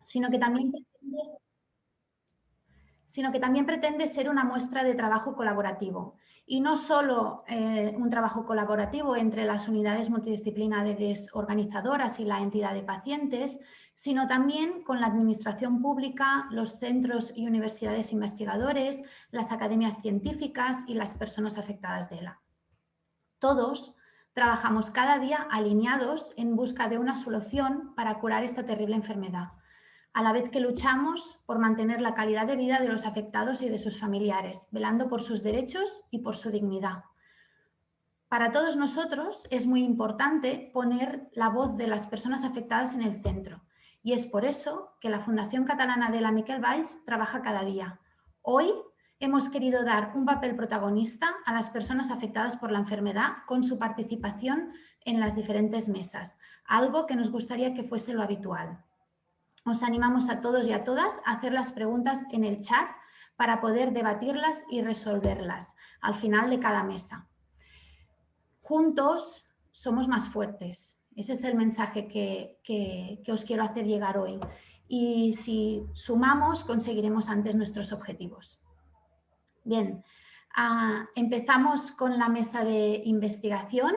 sino que también pretende ser una muestra de trabajo colaborativo. Y no solo un trabajo colaborativo entre las unidades multidisciplinares organizadoras y la entidad de pacientes, sino también con la administración pública, los centros y universidades investigadores, las academias científicas y las personas afectadas de ELA. Todos trabajamos cada día alineados en busca de una solución para curar esta terrible enfermedad, a la vez que luchamos por mantener la calidad de vida de los afectados y de sus familiares, velando por sus derechos y por su dignidad. Para todos nosotros es muy importante poner la voz de las personas afectadas en el centro, y es por eso que la Fundación Catalana de la Miquel Valls trabaja cada día. Hoy hemos querido dar un papel protagonista a las personas afectadas por la enfermedad con su participación en las diferentes mesas, algo que nos gustaría que fuese lo habitual. Os animamos a todos y a todas a hacer las preguntas en el chat para poder debatirlas y resolverlas al final de cada mesa. Juntos somos más fuertes. Ese es el mensaje que os quiero hacer llegar hoy. Y si sumamos, conseguiremos antes nuestros objetivos. Bien, empezamos con la mesa de investigación.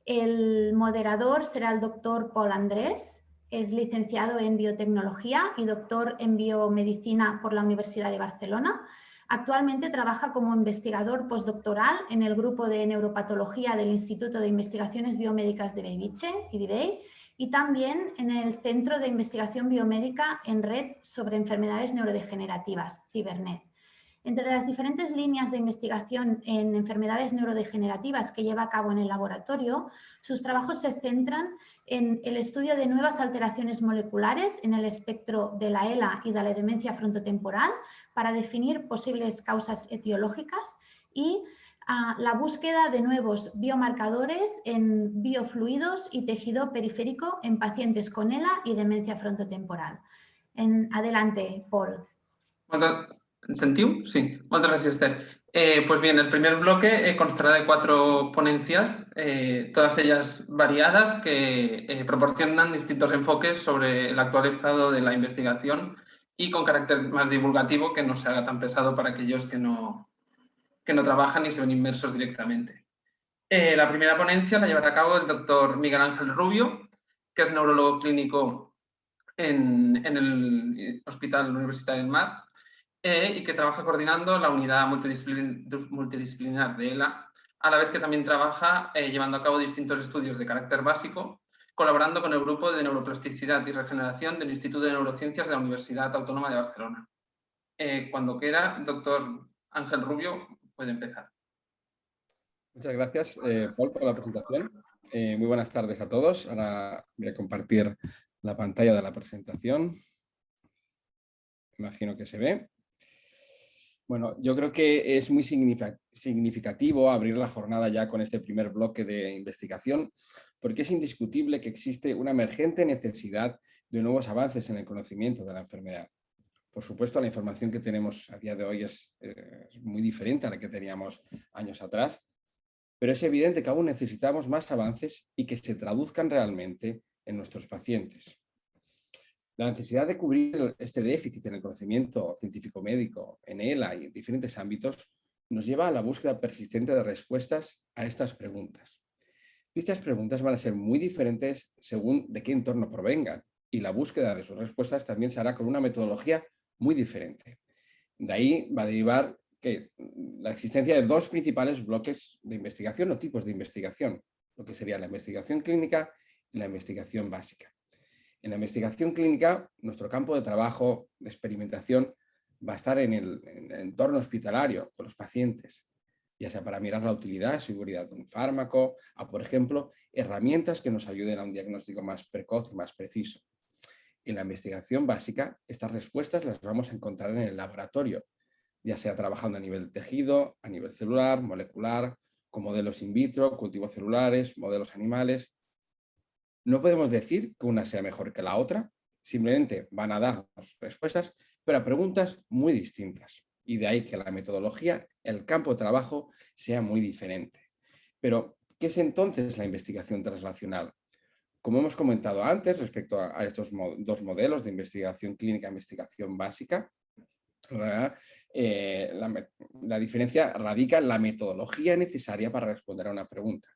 El moderador será el doctor Paul Andrés. Es licenciado en biotecnología y doctor en biomedicina por la Universidad de Barcelona. Actualmente trabaja como investigador postdoctoral en el grupo de neuropatología del Instituto de Investigaciones Biomédicas de Bellvitge, IDIBEI, y también en el Centro de Investigación Biomédica en Red sobre Enfermedades Neurodegenerativas, CIBERNET. Entre las diferentes líneas de investigación en enfermedades neurodegenerativas que lleva a cabo en el laboratorio, sus trabajos se centran en el estudio de nuevas alteraciones moleculares en el espectro de la ELA y de la demencia frontotemporal para definir posibles causas etiológicas y la búsqueda de nuevos biomarcadores en biofluidos y tejido periférico en pacientes con ELA y demencia frontotemporal. Adelante, Paul. Sentiu? Sí, moltes gràcies, Esther. Pues bien, el primer bloque constará de 4 ponencias, todas ellas variadas, que proporcionan distintos enfoques sobre el actual estado de la investigación y con carácter más divulgativo, que no se haga tan pesado para aquellos que no trabajan y se ven inmersos directamente. La primera ponencia la llevará a cabo el doctor Miguel Ángel Rubio, que es neurólogo clínico en el Hospital Universitario del Mar, y que trabaja coordinando la unidad multidisciplinar de ELA, a la vez que también trabaja llevando a cabo distintos estudios de carácter básico, colaborando con el Grupo de Neuroplasticidad y Regeneración del Instituto de Neurociencias de la Universidad Autónoma de Barcelona. Cuando quiera, doctor Ángel Rubio, puede empezar. Muchas gracias, Paul, por la presentación. Muy buenas tardes a todos. Ahora voy a compartir la pantalla de la presentación. Imagino que se ve. Bueno, yo creo que es muy significativo abrir la jornada ya con este primer bloque de investigación, porque es indiscutible que existe una emergente necesidad de nuevos avances en el conocimiento de la enfermedad. Por supuesto, la información que tenemos a día de hoy es muy diferente a la que teníamos años atrás, pero es evidente que aún necesitamos más avances y que se traduzcan realmente en nuestros pacientes. La necesidad de cubrir este déficit en el conocimiento científico-médico, en ELA y en diferentes ámbitos, nos lleva a la búsqueda persistente de respuestas a estas preguntas. Dichas preguntas van a ser muy diferentes según de qué entorno provengan, y la búsqueda de sus respuestas también se hará con una metodología muy diferente. De ahí va a derivar que la existencia de 2 principales bloques de investigación o tipos de investigación, lo que sería la investigación clínica y la investigación básica. En la investigación clínica, nuestro campo de trabajo, de experimentación, va a estar en el entorno hospitalario, con los pacientes, ya sea para mirar la utilidad y seguridad de un fármaco, o, por ejemplo, herramientas que nos ayuden a un diagnóstico más precoz y más preciso. En la investigación básica, estas respuestas las vamos a encontrar en el laboratorio, ya sea trabajando a nivel tejido, a nivel celular, molecular, con modelos in vitro, cultivos celulares, modelos animales. No podemos decir que una sea mejor que la otra, simplemente van a darnos respuestas, pero a preguntas muy distintas. Y de ahí que la metodología, el campo de trabajo, sea muy diferente. Pero, ¿qué es entonces la investigación translacional? Como hemos comentado antes, respecto a estos dos modelos de investigación clínica e investigación básica, la diferencia radica en la metodología necesaria para responder a una pregunta.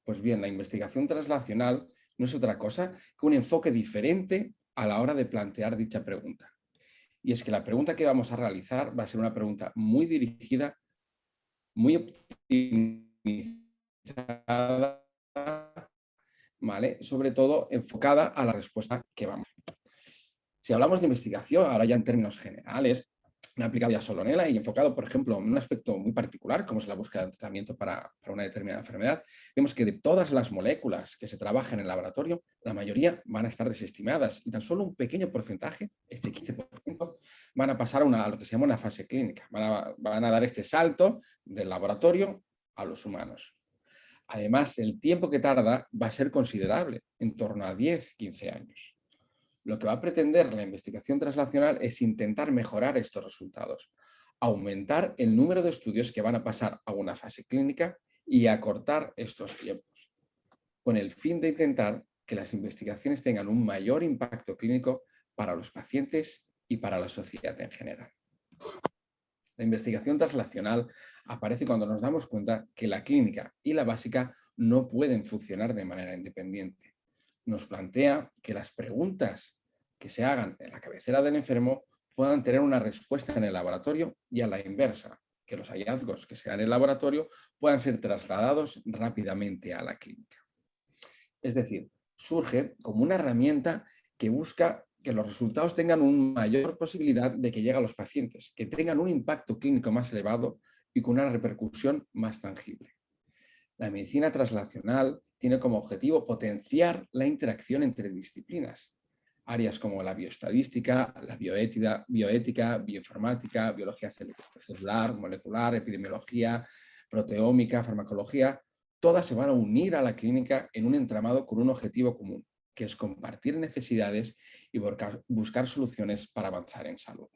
Pues bien, la investigación translacional no es otra cosa que un enfoque diferente a la hora de plantear dicha pregunta. Y es que la pregunta que vamos a realizar va a ser una pregunta muy dirigida, muy optimizada, ¿vale? Sobre todo enfocada a la respuesta que vamos. Si hablamos de investigación, ahora ya en términos generales, aplicado ya solo en ELA y enfocado, por ejemplo, en un aspecto muy particular, como es la búsqueda de tratamiento para una determinada enfermedad, vemos que de todas las moléculas que se trabajan en el laboratorio, la mayoría van a estar desestimadas y tan solo un pequeño porcentaje, este 15%, van a pasar a lo que se llama una fase clínica. Van a dar este salto del laboratorio a los humanos. Además, el tiempo que tarda va a ser considerable, en torno a 10-15 años. Lo que va a pretender la investigación translacional es intentar mejorar estos resultados, aumentar el número de estudios que van a pasar a una fase clínica y acortar estos tiempos, con el fin de intentar que las investigaciones tengan un mayor impacto clínico para los pacientes y para la sociedad en general. La investigación translacional aparece cuando nos damos cuenta que la clínica y la básica no pueden funcionar de manera independiente. Nos plantea que las preguntas que se hagan en la cabecera del enfermo puedan tener una respuesta en el laboratorio y a la inversa, que los hallazgos que se dan en el laboratorio puedan ser trasladados rápidamente a la clínica. Es decir, surge como una herramienta que busca que los resultados tengan una mayor posibilidad de que lleguen a los pacientes, que tengan un impacto clínico más elevado y con una repercusión más tangible. La medicina translacional tiene como objetivo potenciar la interacción entre disciplinas, áreas como la bioestadística, la bioética, bioinformática, biología celular, molecular, epidemiología, proteómica, farmacología. Todas se van a unir a la clínica en un entramado con un objetivo común, que es compartir necesidades y buscar soluciones para avanzar en salud.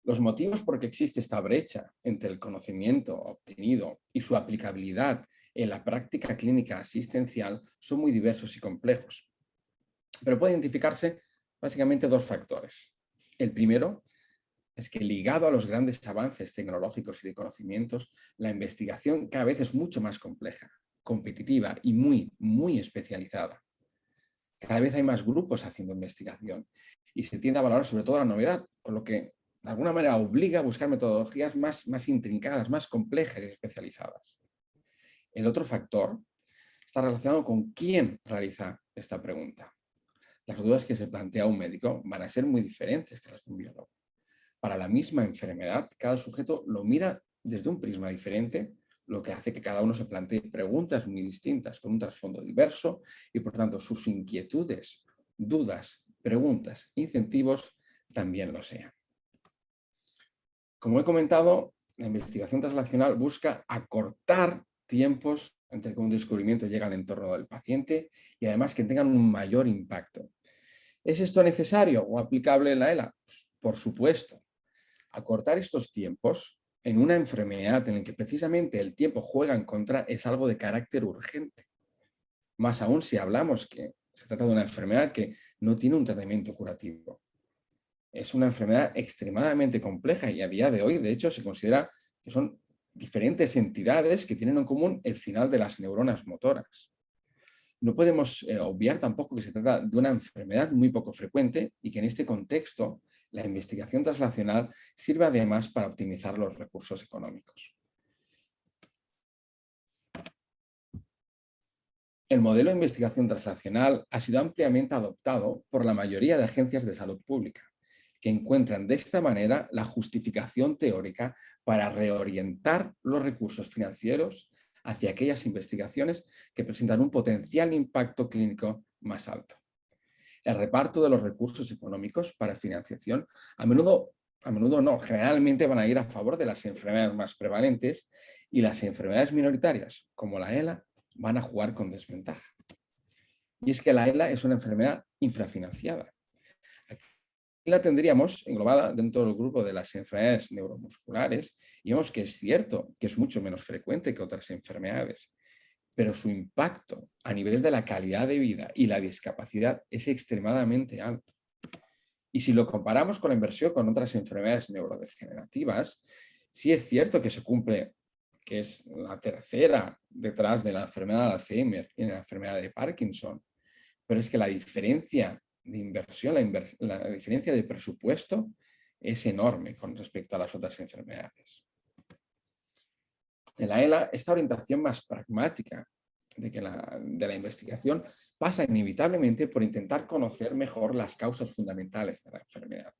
Los motivos por que existe esta brecha entre el conocimiento obtenido y su aplicabilidad en la práctica clínica asistencial son muy diversos y complejos, pero pueden identificarse básicamente dos factores. El primero es que, ligado a los grandes avances tecnológicos y de conocimientos, la investigación cada vez es mucho más compleja, competitiva y muy especializada. Cada vez hay más grupos haciendo investigación y se tiende a valorar sobre todo la novedad, con lo que de alguna manera obliga a buscar metodologías más intrincadas, más complejas y especializadas. El otro factor está relacionado con quién realiza esta pregunta. Las dudas que se plantea un médico van a ser muy diferentes que las de un biólogo. Para la misma enfermedad, cada sujeto lo mira desde un prisma diferente, lo que hace que cada uno se plantee preguntas muy distintas, con un trasfondo diverso y, por tanto, sus inquietudes, dudas, preguntas, incentivos también lo sean. Como he comentado, la investigación translacional busca acortar tiempos entre que un descubrimiento llega al entorno del paciente y además que tengan un mayor impacto. ¿Es esto necesario o aplicable en la ELA? Pues, por supuesto. Acortar estos tiempos en una enfermedad en la que precisamente el tiempo juega en contra es algo de carácter urgente. Más aún si hablamos que se trata de una enfermedad que no tiene un tratamiento curativo. Es una enfermedad extremadamente compleja y a día de hoy, de hecho, se considera que son diferentes entidades que tienen en común el final de las neuronas motoras. No podemos obviar tampoco que se trata de una enfermedad muy poco frecuente y que en este contexto la investigación translacional sirve además para optimizar los recursos económicos. El modelo de investigación translacional ha sido ampliamente adoptado por la mayoría de agencias de salud pública, que encuentran de esta manera la justificación teórica para reorientar los recursos financieros hacia aquellas investigaciones que presentan un potencial impacto clínico más alto. El reparto de los recursos económicos para financiación generalmente van a ir a favor de las enfermedades más prevalentes y las enfermedades minoritarias, como la ELA, van a jugar con desventaja. Y es que la ELA es una enfermedad infrafinanciada. Aquí la tendríamos englobada dentro del grupo de las enfermedades neuromusculares y vemos que es cierto que es mucho menos frecuente que otras enfermedades. pero su impacto a nivel de la calidad de vida y la discapacidad es extremadamente alto. Y si lo comparamos con la inversión con otras enfermedades neurodegenerativas, sí es cierto que se cumple, que es la tercera detrás de la enfermedad de Alzheimer y la enfermedad de Parkinson, pero es que la diferencia de inversión, la diferencia de presupuesto es enorme con respecto a las otras enfermedades. En la ELA, esta orientación más pragmática de la investigación pasa inevitablemente por intentar conocer mejor las causas fundamentales de la enfermedad.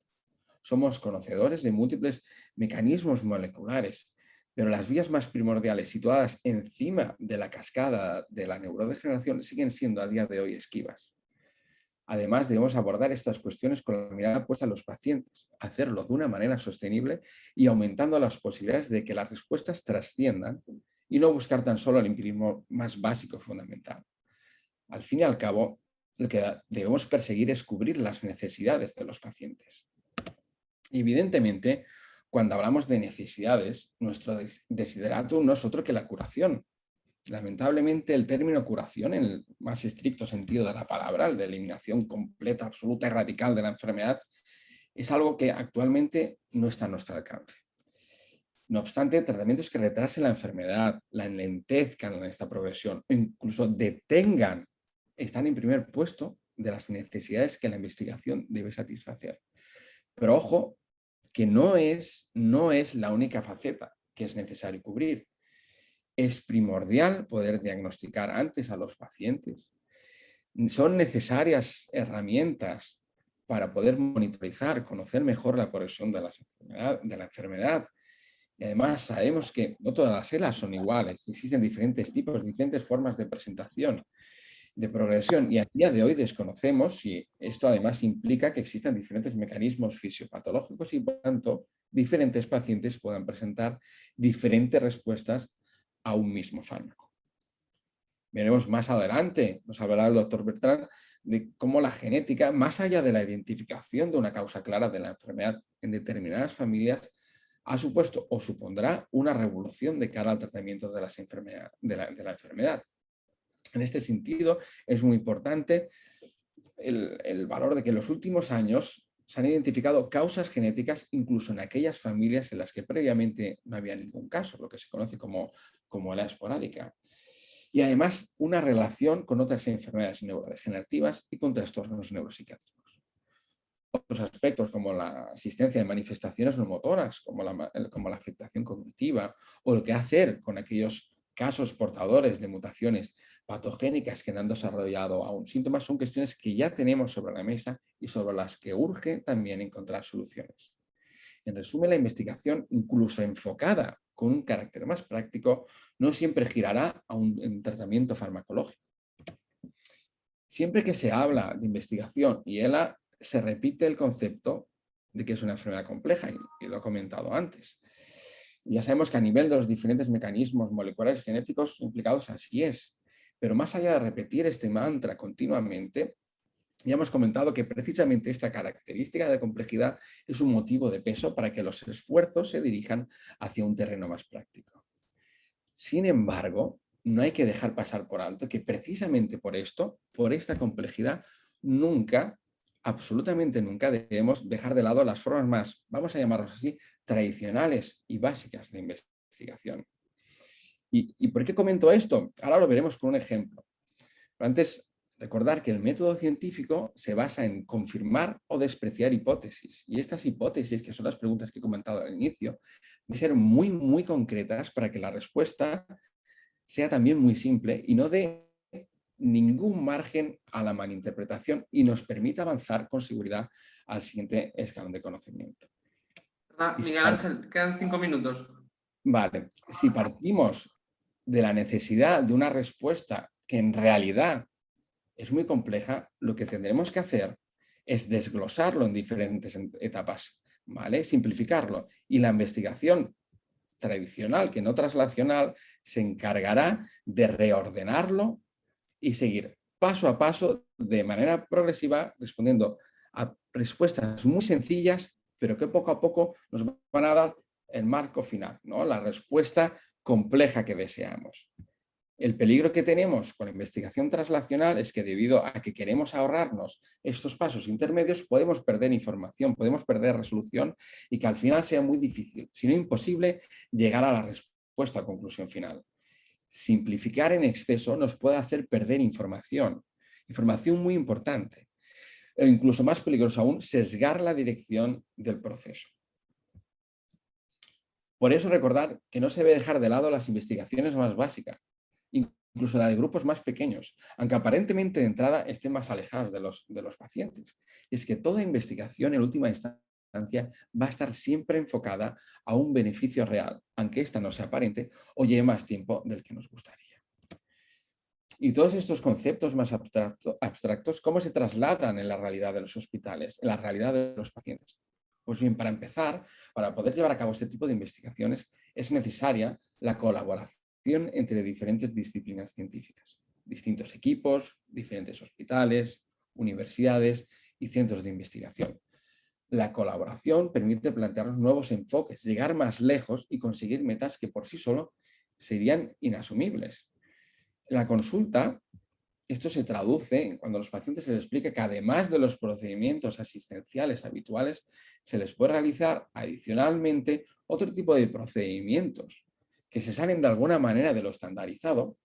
Somos conocedores de múltiples mecanismos moleculares, pero las vías más primordiales situadas encima de la cascada de la neurodegeneración siguen siendo a día de hoy esquivas. Además, debemos abordar estas cuestiones con la mirada puesta en los pacientes, hacerlo de una manera sostenible y aumentando las posibilidades de que las respuestas trasciendan y no buscar tan solo el empirismo más básico fundamental. Al fin y al cabo, lo que debemos perseguir es cubrir las necesidades de los pacientes. Evidentemente, cuando hablamos de necesidades, nuestro desideratum no es otro que la curación. Lamentablemente, el término curación, en el más estricto sentido de la palabra, el de eliminación completa, absoluta y radical de la enfermedad, es algo que actualmente no está a nuestro alcance. No obstante, tratamientos que retrasen la enfermedad, la enlentezcan en esta progresión o incluso detengan, están en primer puesto de las necesidades que la investigación debe satisfacer. Pero ojo, que no es la única faceta que es necesario cubrir. Es primordial poder diagnosticar antes a los pacientes. Son necesarias herramientas para poder monitorizar, conocer mejor la progresión de la enfermedad. Y además sabemos que no todas las ELAs son iguales, existen diferentes tipos, diferentes formas de presentación, de progresión, y a día de hoy desconocemos si esto además implica que existan diferentes mecanismos fisiopatológicos y por tanto diferentes pacientes puedan presentar diferentes respuestas a un mismo fármaco. Veremos más adelante, nos hablará el doctor Bertrand, de cómo la genética, más allá de la identificación de una causa clara de la enfermedad en determinadas familias, ha supuesto o supondrá una revolución de cara al tratamiento de la enfermedad. En este sentido, es muy importante el valor de que en los últimos años se han identificado causas genéticas incluso en aquellas familias en las que previamente no había ningún caso, lo que se conoce como la esporádica. Y además una relación con otras enfermedades neurodegenerativas y con trastornos neuropsiquiátricos. Otros aspectos como la asistencia de manifestaciones no motoras, como la afectación cognitiva, o lo que hacer con aquellos casos portadores de mutaciones patogénicas que no han desarrollado aún síntomas, son cuestiones que ya tenemos sobre la mesa y sobre las que urge también encontrar soluciones. En resumen, la investigación, incluso enfocada con un carácter más práctico, no siempre girará a un tratamiento farmacológico. Siempre que se habla de investigación y ELA, se repite el concepto de que es una enfermedad compleja, y lo he comentado antes. Ya sabemos que a nivel de los diferentes mecanismos moleculares genéticos implicados así es, pero más allá de repetir este mantra continuamente, ya hemos comentado que precisamente esta característica de complejidad es un motivo de peso para que los esfuerzos se dirijan hacia un terreno más práctico. Sin embargo, no hay que dejar pasar por alto que precisamente por esto, por esta complejidad, nunca, absolutamente nunca, debemos dejar de lado las formas más, vamos a llamarlos así, tradicionales y básicas de investigación. ¿Y por qué comento esto? Ahora lo veremos con un ejemplo. Pero antes, recordar que el método científico se basa en confirmar o despreciar hipótesis. Y estas hipótesis, que son las preguntas que he comentado al inicio, deben ser muy, muy concretas para que la respuesta sea también muy simple y no dé ningún margen a la malinterpretación y nos permita avanzar con seguridad al siguiente escalón de conocimiento. Miguel Ángel, quedan 5 minutos. Vale, si partimos de la necesidad de una respuesta que en realidad es muy compleja, lo que tendremos que hacer es desglosarlo en diferentes etapas, ¿vale? Simplificarlo. Y la investigación tradicional, que no translacional, se encargará de reordenarlo y seguir paso a paso, de manera progresiva, respondiendo a respuestas muy sencillas, pero que poco a poco nos van a dar el marco final, ¿no? La respuesta compleja que deseamos. El peligro que tenemos con la investigación translacional es que debido a que queremos ahorrarnos estos pasos intermedios, podemos perder información, podemos perder resolución y que al final sea muy difícil, si no imposible, llegar a la respuesta o conclusión final. Simplificar en exceso nos puede hacer perder información muy importante. E incluso más peligroso aún, sesgar la dirección del proceso. Por eso recordar que no se debe dejar de lado las investigaciones más básicas, incluso la de grupos más pequeños, aunque aparentemente de entrada estén más alejadas de los pacientes. Y es que toda investigación en última instancia va a estar siempre enfocada a un beneficio real, aunque ésta no sea aparente o lleve más tiempo del que nos gustaría. Y todos estos conceptos más abstractos, ¿cómo se trasladan en la realidad de los hospitales, en la realidad de los pacientes? Pues bien, para empezar, para poder llevar a cabo este tipo de investigaciones es necesaria la colaboración entre diferentes disciplinas científicas, distintos equipos, diferentes hospitales, universidades y centros de investigación. La colaboración permite plantearnos nuevos enfoques, llegar más lejos y conseguir metas que por sí solo serían inasumibles. En la consulta, esto se traduce en cuando a los pacientes se les explica que además de los procedimientos asistenciales habituales, se les puede realizar adicionalmente otro tipo de procedimientos que se salen de alguna manera de lo estandarizado,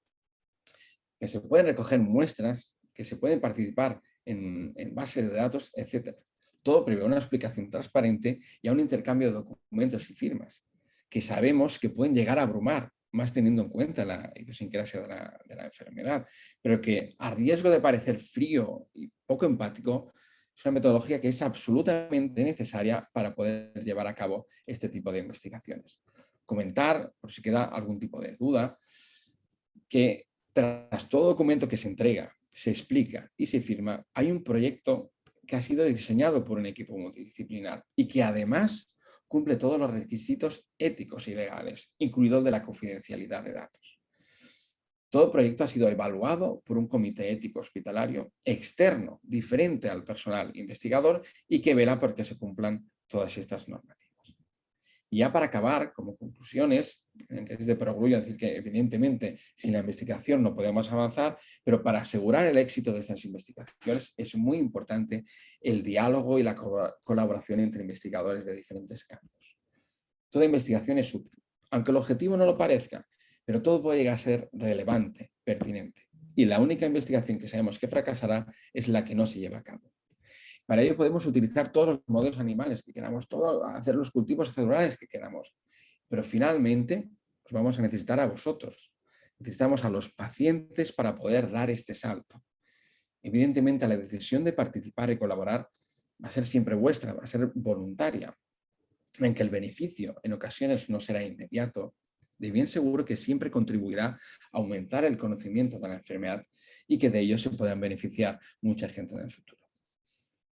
que se pueden recoger muestras, que se pueden participar en bases de datos, etc. Todo prevé una explicación transparente y a un intercambio de documentos y firmas, que sabemos que pueden llegar a abrumar, más teniendo en cuenta la idiosincrasia de la enfermedad, pero que a riesgo de parecer frío y poco empático, es una metodología que es absolutamente necesaria para poder llevar a cabo este tipo de investigaciones. Comentar, por si queda algún tipo de duda, que tras todo documento que se entrega, se explica y se firma, hay un proyecto que ha sido diseñado por un equipo multidisciplinar y que además cumple todos los requisitos éticos y legales, incluido el de la confidencialidad de datos. Todo proyecto ha sido evaluado por un comité ético hospitalario externo, diferente al personal investigador y que vela porque se cumplan todas estas normativas. Y ya para acabar, como conclusiones, que es de perogrullo decir que evidentemente sin la investigación no podemos avanzar, pero para asegurar el éxito de estas investigaciones es muy importante el diálogo y la colaboración entre investigadores de diferentes campos. Toda investigación es útil, aunque el objetivo no lo parezca, pero todo puede llegar a ser relevante, pertinente. Y la única investigación que sabemos que fracasará es la que no se lleva a cabo. Para ello podemos utilizar todos los modelos animales que queramos, hacer los cultivos celulares que queramos, pero finalmente pues vamos a necesitar a vosotros. Necesitamos a los pacientes para poder dar este salto. Evidentemente la decisión de participar y colaborar va a ser siempre vuestra, va a ser voluntaria, en que el beneficio en ocasiones no será inmediato, de bien seguro que siempre contribuirá a aumentar el conocimiento de la enfermedad y que de ello se puedan beneficiar mucha gente en el futuro.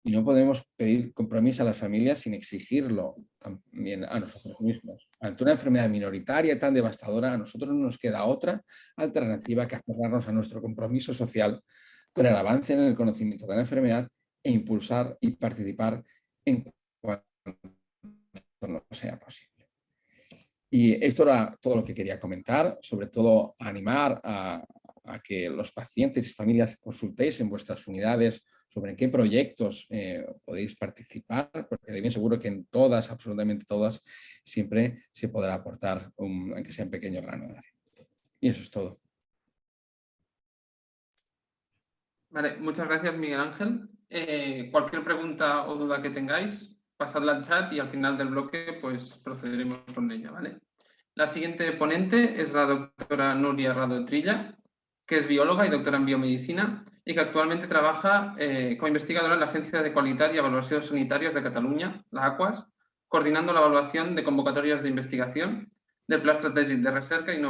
Y no podemos pedir compromiso a las familias sin exigirlo también a nosotros mismos. Ante una enfermedad minoritaria y tan devastadora, a nosotros no nos queda otra alternativa que aferrarnos a nuestro compromiso social con el avance en el conocimiento de la enfermedad e impulsar y participar en cuanto no sea posible. Y esto era todo lo que quería comentar, sobre todo animar a que los pacientes y familias consultéis en vuestras unidades sobre en qué proyectos podéis participar, porque de bien seguro que en todas, absolutamente todas, siempre se podrá aportar, aunque sea un pequeño grano de arena. Y eso es todo. Vale, muchas gracias, Miguel Ángel. Cualquier pregunta o duda que tengáis, pasadla al chat y al final del bloque pues procederemos con ella, ¿vale? La siguiente ponente es la doctora Núria Rado Trilla, que es bióloga y doctora en biomedicina y que actualmente trabaja como investigadora en la Agencia de Qualitat y Avaluació Sanitàries de Catalunya, la AQUAS, coordinando la evaluación de convocatorias de investigación del Pla Estratègic de Recerca e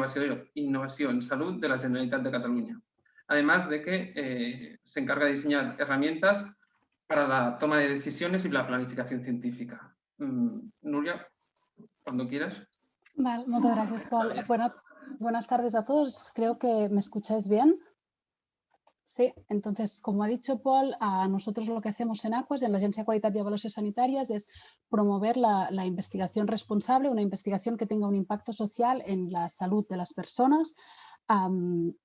Innovació en Salud de la Generalitat de Catalunya. Además de que se encarga de diseñar herramientas para la toma de decisiones y la planificación científica. Núria, cuando quieras. Vale, muchas gracias, Paul. Bueno, buenas tardes a todos. Creo que me escucháis bien. Sí, entonces, como ha dicho Paul, a nosotros lo que hacemos en AQUAS, en la Agencia de Qualitat y Avaluació Sanitàries, es promover la investigación responsable, una investigación que tenga un impacto social en la salud de las personas,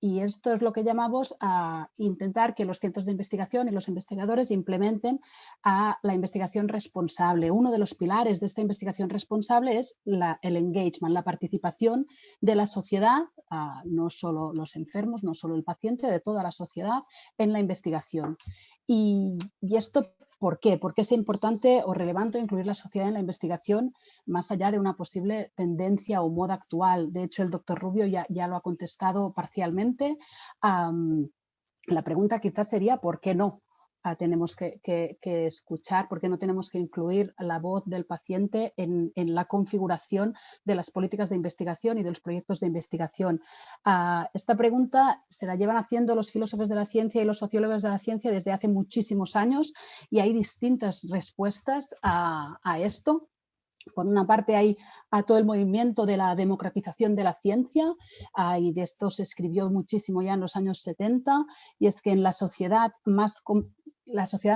Y esto es lo que llamamos a intentar que los centros de investigación y los investigadores implementen a la investigación responsable. Uno de los pilares de esta investigación responsable es el engagement, la participación de la sociedad, no solo los enfermos, no solo el paciente, de toda la sociedad en la investigación. Y esto, ¿por qué? ¿Por qué es importante o relevante incluir la sociedad en la investigación más allá de una posible tendencia o moda actual? De hecho, el doctor Rubio ya lo ha contestado parcialmente. La pregunta quizás sería ¿por qué no? Tenemos que escuchar, por qué no tenemos que incluir la voz del paciente en la configuración de las políticas de investigación y de los proyectos de investigación. Esta pregunta se la llevan haciendo los filósofos de la ciencia y los sociólogos de la ciencia desde hace muchísimos años y hay distintas respuestas a esto. Por una parte hay todo el movimiento de la democratización de la ciencia y de esto se escribió muchísimo ya en los años 70 y es que en la sociedad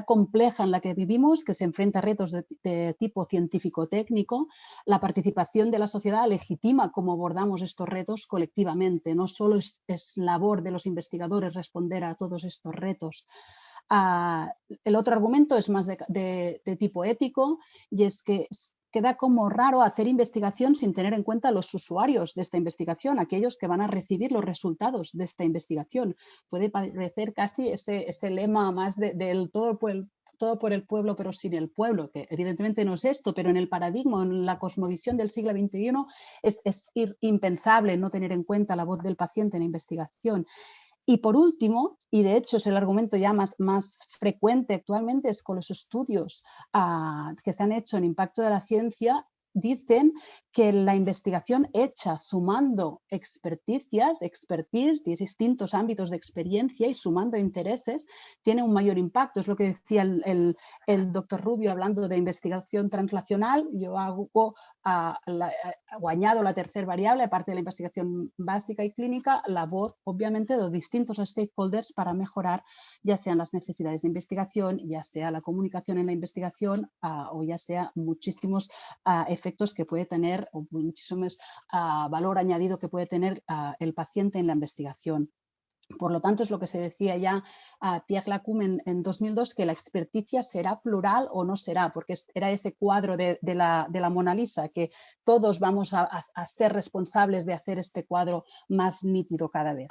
compleja en la que vivimos, que se enfrenta a retos de tipo científico-técnico, la participación de la sociedad legitima cómo abordamos estos retos colectivamente. No solo es labor de los investigadores responder a todos estos retos. El otro argumento es más de tipo ético y es que queda como raro hacer investigación sin tener en cuenta a los usuarios de esta investigación, aquellos que van a recibir los resultados de esta investigación. Puede parecer casi ese lema más del todo por el pueblo pero sin el pueblo, que evidentemente no es esto, pero en el paradigma, en la cosmovisión del siglo XXI es impensable no tener en cuenta la voz del paciente en la investigación. Y por último, y de hecho es el argumento ya más frecuente actualmente, es con los estudios que se han hecho en impacto de la ciencia, dicen que la investigación hecha sumando expertise de distintos ámbitos de experiencia y sumando intereses, tiene un mayor impacto. Es lo que decía el doctor Rubio hablando de investigación translacional. Yo añado la tercera variable, aparte de la investigación básica y clínica, la voz, obviamente, de los distintos stakeholders para mejorar ya sean las necesidades de investigación, ya sea la comunicación en la investigación o ya sea muchísimos efectos que puede tener o muchísimos valor añadido que puede tener el paciente en la investigación. Por lo tanto, es lo que se decía ya a Pierre Lacombe en 2002, que la experticia será plural o no será, porque era ese cuadro de la Mona Lisa, que todos vamos a ser responsables de hacer este cuadro más nítido cada vez.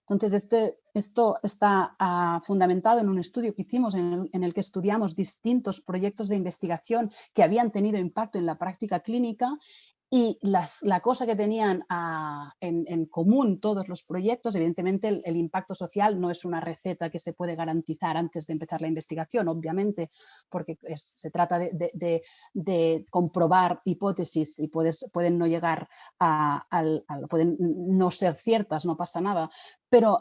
Entonces, esto está fundamentado en un estudio que hicimos en el que estudiamos distintos proyectos de investigación que habían tenido impacto en la práctica clínica. Y la cosa que tenían en común todos los proyectos, evidentemente el impacto social no es una receta que se puede garantizar antes de empezar la investigación, obviamente, porque se trata de comprobar hipótesis y pueden no llegar pueden no ser ciertas, no pasa nada. Pero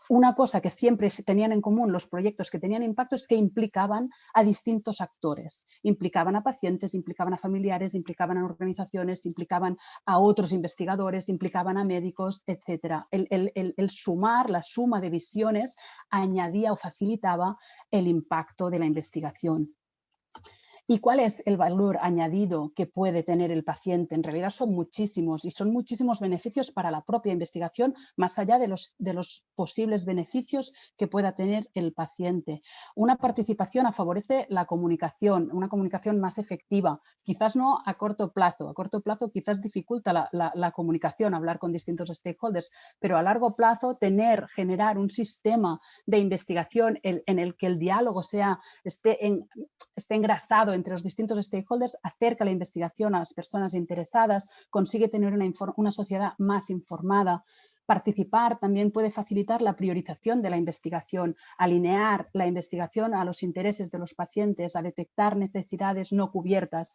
una cosa que siempre tenían en común los proyectos que tenían impacto es que implicaban a distintos actores. Implicaban a pacientes, implicaban a familiares, implicaban a organizaciones, implicaban a otros investigadores, implicaban a médicos, etc. El sumar, la suma de visiones añadía o facilitaba el impacto de la investigación. ¿Y cuál es el valor añadido que puede tener el paciente? En realidad son muchísimos y son muchísimos beneficios para la propia investigación, más allá de los posibles beneficios que pueda tener el paciente. Una participación favorece la comunicación, una comunicación más efectiva, quizás no a corto plazo quizás dificulta la comunicación, hablar con distintos stakeholders, pero a largo plazo generar un sistema de investigación en el que el diálogo esté engrasado entre los distintos stakeholders, acerca la investigación a las personas interesadas, consigue tener una sociedad más informada. Participar también puede facilitar la priorización de la investigación, alinear la investigación a los intereses de los pacientes, a detectar necesidades no cubiertas.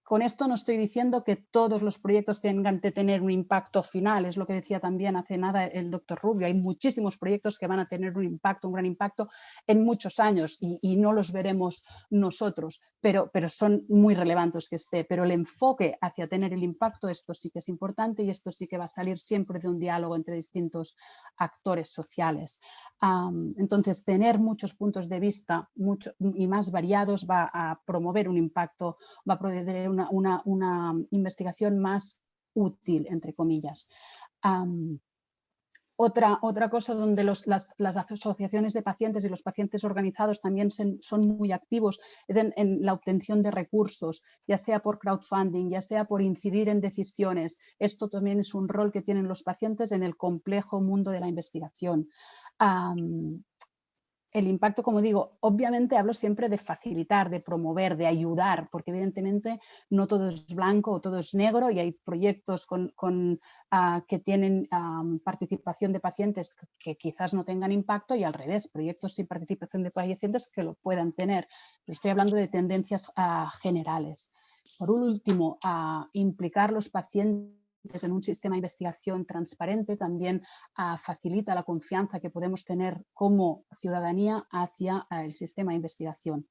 Con esto no estoy diciendo que todos los proyectos tengan que tener un impacto final, es lo que decía también hace nada el doctor Rubio. Hay muchísimos proyectos que van a tener un gran impacto en muchos años y no los veremos nosotros, pero son muy relevantes que esté. Pero el enfoque hacia tener el impacto, esto sí que es importante y esto sí que va a salir siempre de un diálogo entre distintos actores sociales. Entonces, tener muchos puntos de vista y más variados va a promover un impacto, va a promover una investigación más útil, entre comillas. Otra cosa donde las asociaciones de pacientes y los pacientes organizados también son muy activos es en la obtención de recursos, ya sea por crowdfunding, ya sea por incidir en decisiones. Esto también es un rol que tienen los pacientes en el complejo mundo de la investigación. El impacto, como digo, obviamente hablo siempre de facilitar, de promover, de ayudar, porque evidentemente no todo es blanco o todo es negro y hay proyectos que tienen participación de pacientes que quizás no tengan impacto y al revés, proyectos sin participación de pacientes que lo puedan tener. Pero estoy hablando de tendencias generales. Por último, implicar los pacientes en un sistema de investigación transparente también facilita la confianza que podemos tener como ciudadanía hacia el sistema de investigación.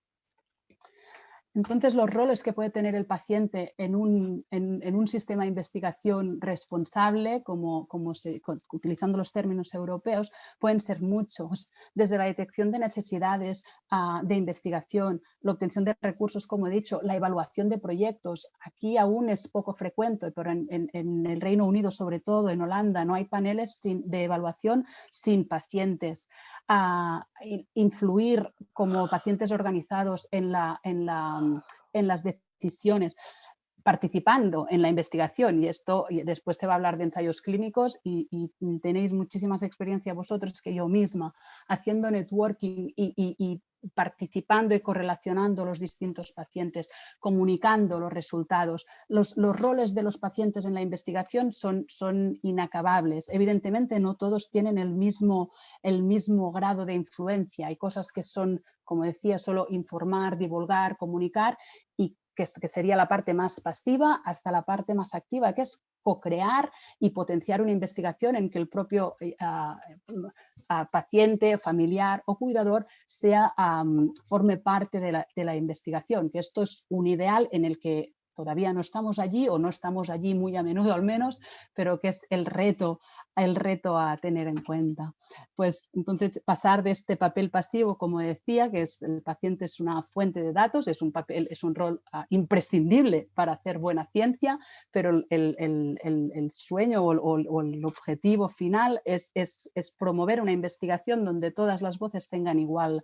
Entonces, los roles que puede tener el paciente en un sistema de investigación responsable, utilizando los términos europeos, pueden ser muchos, desde la detección de necesidades de investigación, la obtención de recursos, como he dicho, la evaluación de proyectos. Aquí aún es poco frecuente, pero en el Reino Unido, sobre todo en Holanda, no hay paneles de evaluación sin pacientes. Influir como pacientes organizados en las decisiones, participando en la investigación, y después se va a hablar de ensayos clínicos y tenéis muchísimas experiencias vosotros que yo misma, haciendo networking y participando y correlacionando los distintos pacientes, comunicando los resultados. Los roles de los pacientes en la investigación son inacabables. Evidentemente no todos tienen el mismo grado de influencia. Hay cosas que son, como decía, solo informar, divulgar, comunicar, y que sería la parte más pasiva, hasta la parte más activa, que es co-crear y potenciar una investigación en que el propio paciente, familiar o cuidador forme parte de la investigación, que esto es un ideal en el que todavía no estamos allí o no estamos allí muy a menudo al menos, pero que es el reto a tener en cuenta. Pues entonces pasar de este papel pasivo, como decía, que el paciente es una fuente de datos, es un rol imprescindible para hacer buena ciencia, pero el sueño o el objetivo final es promover una investigación donde todas las voces tengan igual,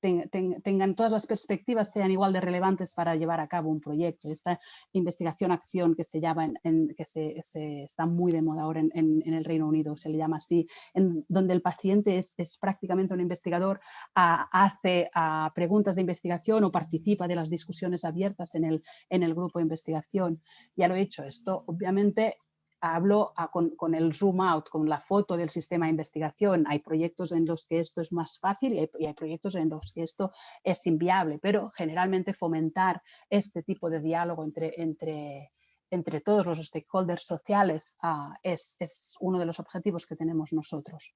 tengan todas las perspectivas sean igual de relevantes para llevar a cabo un proyecto. Esta investigación-acción que se llama, está muy de moda ahora en el Reino Unido, se le llama así, donde el paciente es prácticamente un investigador, hace preguntas de investigación o participa de las discusiones abiertas en el grupo de investigación. Ya lo he dicho, esto obviamente hablo con el zoom out, con la foto del sistema de investigación. Hay proyectos en los que esto es más fácil y hay proyectos en los que esto es inviable, pero generalmente fomentar este tipo de diálogo entre todos los stakeholders sociales es uno de los objetivos que tenemos nosotros.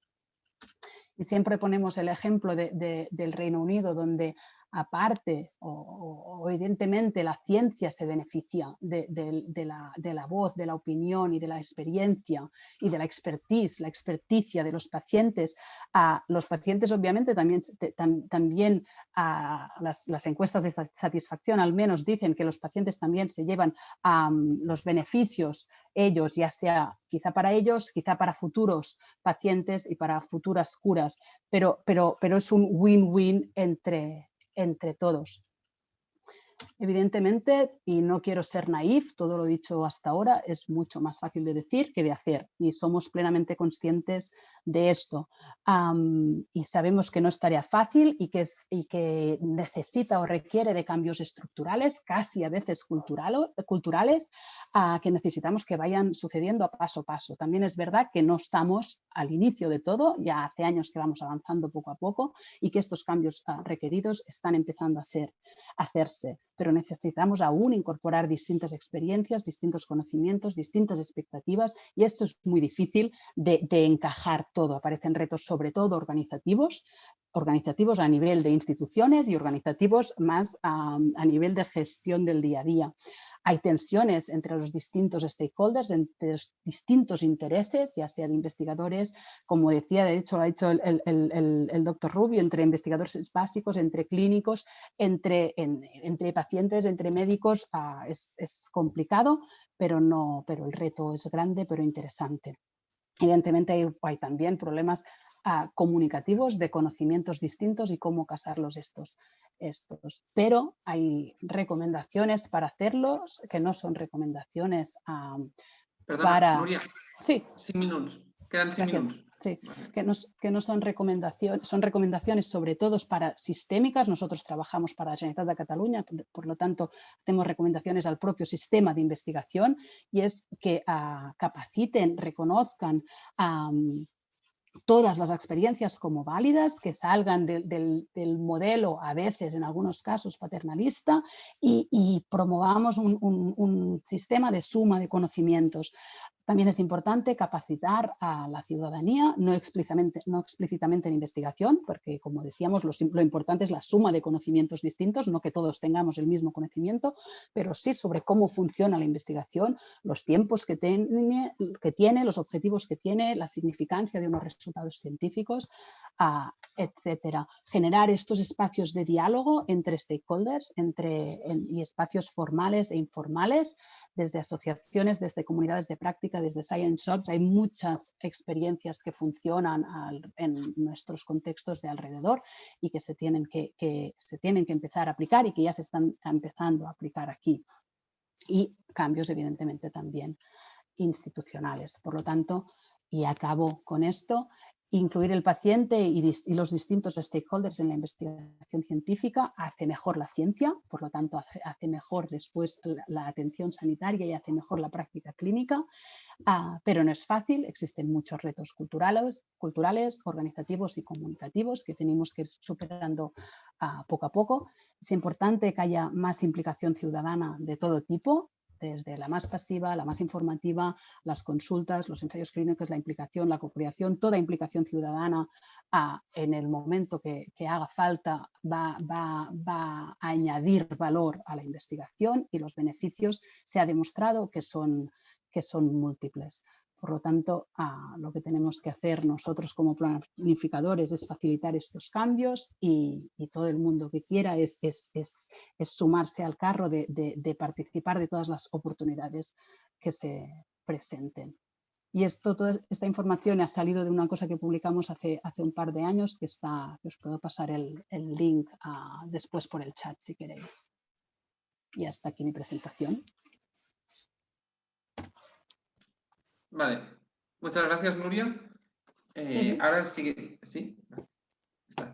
Y siempre ponemos el ejemplo del Reino Unido, donde aparte o evidentemente la ciencia se beneficia de la voz, de la opinión y de la experiencia y de la experticia de los pacientes. Los pacientes obviamente también las encuestas de satisfacción al menos dicen que los pacientes también se llevan los beneficios ellos, ya sea quizá para ellos, quizá para futuros pacientes y para futuras curas, pero es un win-win entre todos. Evidentemente, y no quiero ser naif, todo lo dicho hasta ahora es mucho más fácil de decir que de hacer y somos plenamente conscientes de esto. Y sabemos que no es tarea fácil y que necesita o requiere de cambios estructurales, casi a veces culturales, que necesitamos que vayan sucediendo a paso. También es verdad que no estamos al inicio de todo, ya hace años que vamos avanzando poco a poco y que estos cambios requeridos están empezando a hacerse, pero necesitamos aún incorporar distintas experiencias, distintos conocimientos, distintas expectativas y esto es muy difícil de encajar todo. Aparecen retos sobre todo organizativos a nivel de instituciones y organizativos más a nivel de gestión del día a día. Hay tensiones entre los distintos stakeholders, entre los distintos intereses, ya sea de investigadores, como decía, de hecho lo ha dicho el doctor Rubio, entre investigadores básicos, entre clínicos, entre pacientes, entre médicos. Es complicado, pero el reto es grande, pero interesante. Evidentemente hay también problemas comunicativos de conocimientos distintos y cómo casarlos estos. Pero hay recomendaciones para hacerlos que no son recomendaciones Perdona, para... Núria, Sí. 5 minutos. Quedan 5 minutos. Sí, Vale. que no son recomendaciones, son recomendaciones sobre todo para sistémicas. Nosotros trabajamos para la Generalitat de Cataluña, por lo tanto hacemos recomendaciones al propio sistema de investigación, y es que capaciten, reconozcan todas las experiencias como válidas, que salgan del modelo, a veces en algunos casos paternalista, y promovamos un sistema de suma de conocimientos. También es importante capacitar a la ciudadanía, no explícitamente en investigación, porque como decíamos, lo importante es la suma de conocimientos distintos, no que todos tengamos el mismo conocimiento, pero sí sobre cómo funciona la investigación, los tiempos que tiene, los objetivos que tiene, la significancia de unos resultados científicos, etcétera. Generar estos espacios de diálogo entre stakeholders y espacios formales e informales, desde asociaciones, desde comunidades de práctica, desde Science Shops. Hay muchas experiencias que funcionan en nuestros contextos de alrededor y que se tienen que empezar a aplicar, y que ya se están empezando a aplicar aquí. Y cambios, evidentemente, también institucionales. Por lo tanto, y acabo con esto, incluir el paciente y los distintos stakeholders en la investigación científica hace mejor la ciencia, por lo tanto hace mejor después la atención sanitaria y hace mejor la práctica clínica, pero no es fácil. Existen muchos retos culturales, organizativos y comunicativos que tenemos que ir superando poco a poco. Es importante que haya más implicación ciudadana de todo tipo, desde la más pasiva, la más informativa, las consultas, los ensayos clínicos, la implicación, la co-creación, toda implicación ciudadana en el momento que haga falta va a añadir valor a la investigación, y los beneficios se ha demostrado que son múltiples. Por lo tanto, lo que tenemos que hacer nosotros como planificadores es facilitar estos cambios, y todo el mundo que quiera es sumarse al carro de participar de todas las oportunidades que se presenten. Y toda esta información ha salido de una cosa que publicamos hace un par de años, que os puedo pasar el link después por el chat si queréis. Y hasta aquí mi presentación. Vale, muchas gracias, Núria. Ahora el siguiente. ¿Sí? Vale.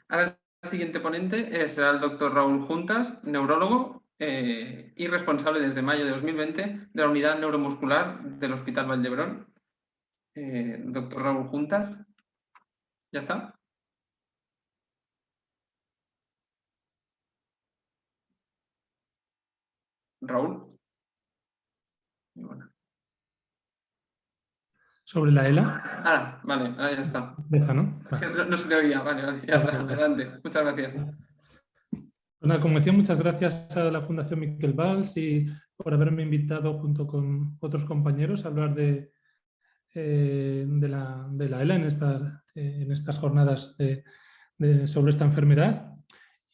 Ahora el siguiente ponente será el doctor Raúl Juntas, neurólogo y responsable desde mayo de 2020 de la unidad neuromuscular del Hospital Vall d'Hebron. Doctor Raúl Juntas, ¿ya está? Raúl. Bueno. ¿Sobre la ELA? Vale, ahora ya está. Ya está, ¿no? Vale. No se te oía, vale, ya está. Adelante, muchas gracias. Bueno, como decía, muchas gracias a la Fundación Miquel Valls y por haberme invitado junto con otros compañeros a hablar de la ELA en estas jornadas sobre esta enfermedad.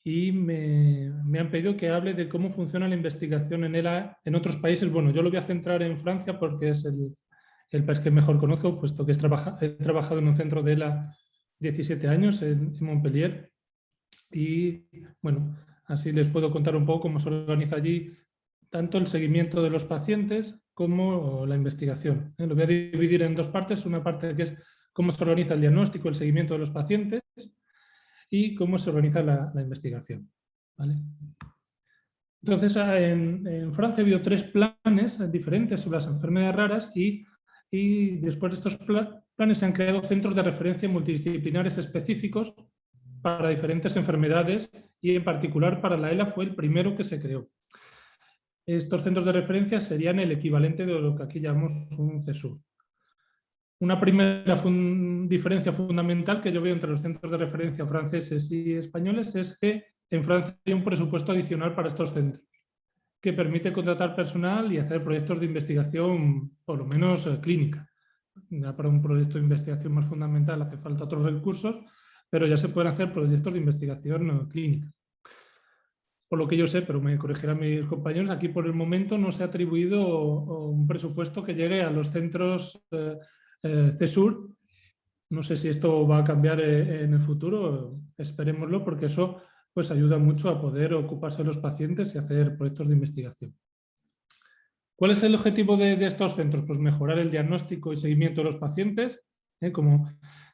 Y me han pedido que hable de cómo funciona la investigación en ELA en otros países. Bueno, yo lo voy a centrar en Francia porque es el país que mejor conozco, puesto que he trabajado en un centro de ELA 17 años en Montpellier. Y bueno, así les puedo contar un poco cómo se organiza allí tanto el seguimiento de los pacientes como la investigación. Lo voy a dividir en dos partes. Una parte que es cómo se organiza el diagnóstico, el seguimiento de los pacientes, y cómo se organiza la investigación. ¿Vale? Entonces, en Francia ha habido 3 planes diferentes sobre las enfermedades raras, y después de estos planes se han creado centros de referencia multidisciplinares específicos para diferentes enfermedades, y en particular para la ELA fue el primero que se creó. Estos centros de referencia serían el equivalente de lo que aquí llamamos un CESUR. Una primera diferencia fundamental que yo veo entre los centros de referencia franceses y españoles es que en Francia hay un presupuesto adicional para estos centros. que permite contratar personal y hacer proyectos de investigación, por lo menos clínica. Ya para un proyecto de investigación más fundamental hace falta otros recursos, pero ya se pueden hacer proyectos de investigación clínica. Por lo que yo sé, pero me corregirán mis compañeros, aquí por el momento no se ha atribuido un presupuesto que llegue a los centros CESUR. No sé si esto va a cambiar en el futuro, esperémoslo, porque eso pues ayuda mucho a poder ocuparse de los pacientes y hacer proyectos de investigación. ¿Cuál es el objetivo de estos centros? Pues mejorar el diagnóstico y seguimiento de los pacientes. Como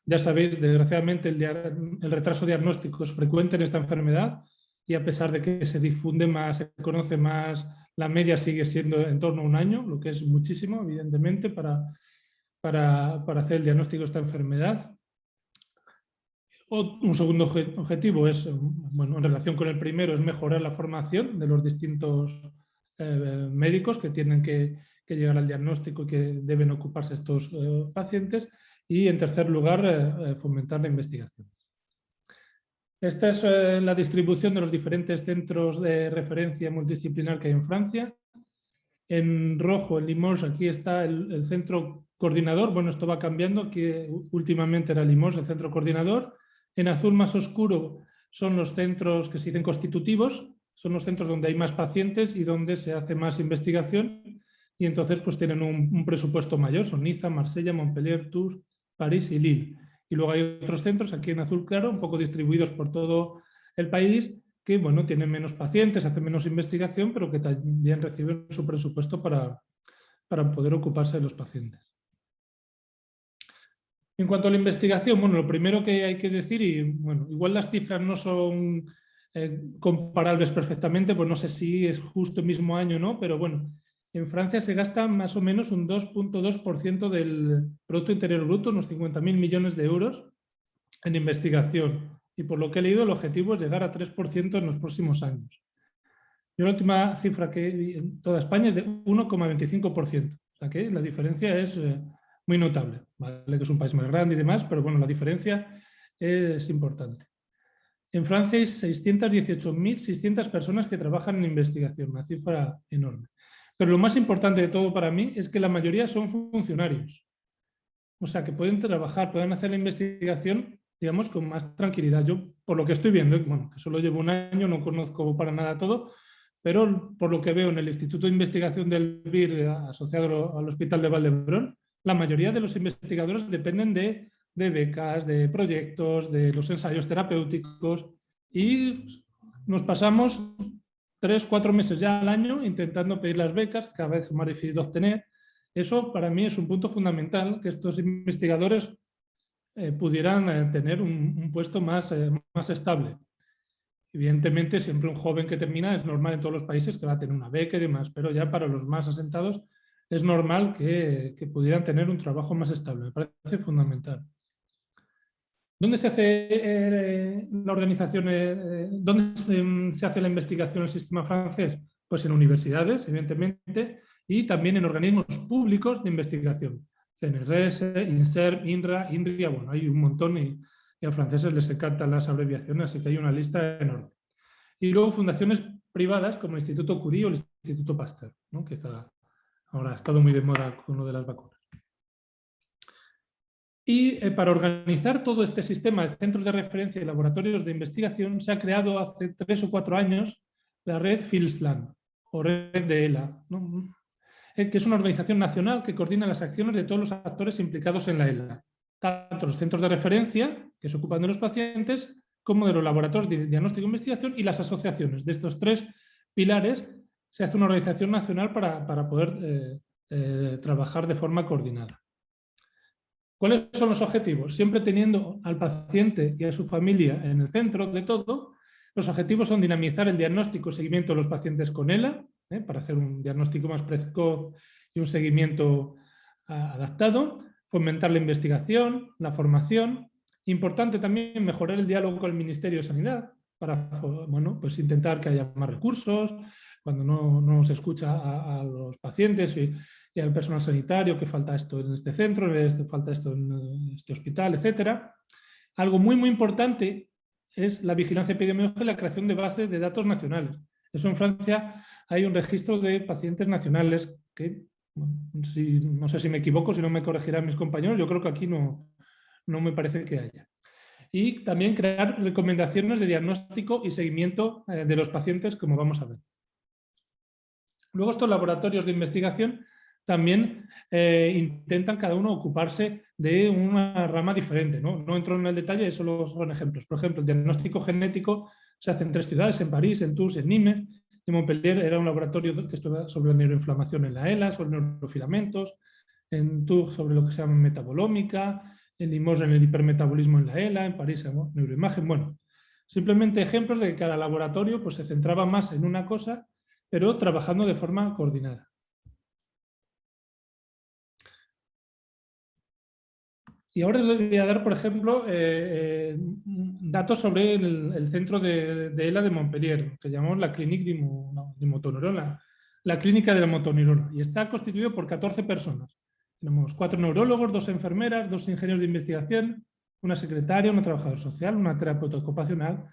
ya sabéis, desgraciadamente el retraso diagnóstico es frecuente en esta enfermedad y a pesar de que se difunde más, se conoce más, la media sigue siendo en torno a un año, lo que es muchísimo, evidentemente, para hacer el diagnóstico de esta enfermedad. Un segundo objetivo es, bueno, en relación con el primero, es mejorar la formación de los distintos médicos que tienen que llegar al diagnóstico y que deben ocuparse estos pacientes. Y, en tercer lugar, fomentar la investigación. Esta es la distribución de los diferentes centros de referencia multidisciplinar que hay en Francia. En rojo, en Limoges, aquí está el centro coordinador. Bueno, esto va cambiando. Aquí últimamente era Limoges el centro coordinador. En azul más oscuro son los centros que se dicen constitutivos. Son los centros donde hay más pacientes y donde se hace más investigación. Y entonces pues tienen un presupuesto mayor. Son Niza, Marsella, Montpellier, Tours, París y Lille. Y luego hay otros centros aquí en azul claro, un poco distribuidos por todo el país, que bueno, tienen menos pacientes, hacen menos investigación, pero que también reciben su presupuesto para poder ocuparse de los pacientes. En cuanto a la investigación, bueno, lo primero que hay que decir, y bueno, igual las cifras no son comparables perfectamente, pues no sé si es justo el mismo año o no, pero bueno, en Francia se gasta más o menos un 2,2% del Producto Interior Bruto, unos 50.000 millones de euros, en investigación. Y por lo que he leído, el objetivo es llegar a 3% en los próximos años. Yo la última cifra que vi en toda España es de 1,25%. O sea que la diferencia es muy notable. Vale que es un país más grande y demás, pero bueno, la diferencia es importante. En Francia hay 618.600 personas que trabajan en investigación, una cifra enorme. Pero lo más importante de todo para mí es que la mayoría son funcionarios. O sea, que pueden trabajar, pueden hacer la investigación, digamos, con más tranquilidad. Yo, por lo que estoy viendo, bueno, que solo llevo un año, no conozco para nada todo, pero por lo que veo en el Instituto de Investigación del BIR asociado al Hospital de Valdebrón, la mayoría de los investigadores dependen de becas, de proyectos, de los ensayos terapéuticos y nos pasamos 3 o 4 meses ya al año intentando pedir las becas, cada vez es más difícil de obtener. Eso para mí es un punto fundamental, que estos investigadores pudieran tener un puesto más estable. Evidentemente, siempre un joven que termina es normal en todos los países que va a tener una beca y demás, pero ya para los más asentados es normal que pudieran tener un trabajo más estable. Me parece fundamental. ¿Dónde se hace la organización? ¿Dónde se hace la investigación en el sistema francés? Pues en universidades, evidentemente, y también en organismos públicos de investigación. CNRS, INSERM, INRA, INRIA, bueno, hay un montón y a franceses les encantan las abreviaciones, así que hay una lista enorme. Y luego fundaciones privadas como el Instituto Curie o el Instituto Pasteur, ¿no? Que ahora ha estado muy de moda con lo de las vacunas. Y para organizar todo este sistema de centros de referencia y laboratorios de investigación se ha creado hace 3 o 4 años la red FILSLAN, o red de ELA, ¿no? Que es una organización nacional que coordina las acciones de todos los actores implicados en la ELA, tanto los centros de referencia, que se ocupan de los pacientes, como de los laboratorios de diagnóstico e investigación y las asociaciones. De estos 3 pilares se hace una organización nacional para poder trabajar de forma coordinada. ¿Cuáles son los objetivos? Siempre teniendo al paciente y a su familia en el centro de todo, los objetivos son dinamizar el diagnóstico y seguimiento de los pacientes con ELA, para hacer un diagnóstico más precoz y un seguimiento adaptado, fomentar la investigación, la formación. Importante también mejorar el diálogo con el Ministerio de Sanidad para bueno, pues intentar que haya más recursos, cuando no se escucha a los pacientes y al personal sanitario, que falta esto en este centro, falta esto en este hospital, etc. Algo muy, muy importante es la vigilancia epidemiológica y la creación de bases de datos nacionales. Eso en Francia hay un registro de pacientes nacionales que, no sé si me equivoco, si no me corregirán mis compañeros, yo creo que aquí no me parece que haya. Y también crear recomendaciones de diagnóstico y seguimiento de los pacientes, como vamos a ver. Luego estos laboratorios de investigación también intentan cada uno ocuparse de una rama diferente, ¿no? Entro en el detalle, solo son ejemplos. Por ejemplo, el diagnóstico genético se hace en 3 ciudades, en París, en Tours, en Nimes. En Montpellier era un laboratorio que estudiaba sobre la neuroinflamación en la ELA, sobre neurofilamentos. En Tours sobre lo que se llama metabolómica. En Limoges en el hipermetabolismo en la ELA. En París en neuroimagen. Bueno, simplemente ejemplos de que cada laboratorio pues, se centraba más en una cosa, pero trabajando de forma coordinada. Y ahora os voy a dar, por ejemplo, datos sobre el centro de ELA de Montpellier, que llamamos la Clinique de Motoneurona, la clínica de la motoneurona, y está constituido por 14 personas. Tenemos 4 neurólogos, 2 enfermeras, 2 ingenieros de investigación, una secretaria, una trabajadora social, una terapeuta ocupacional.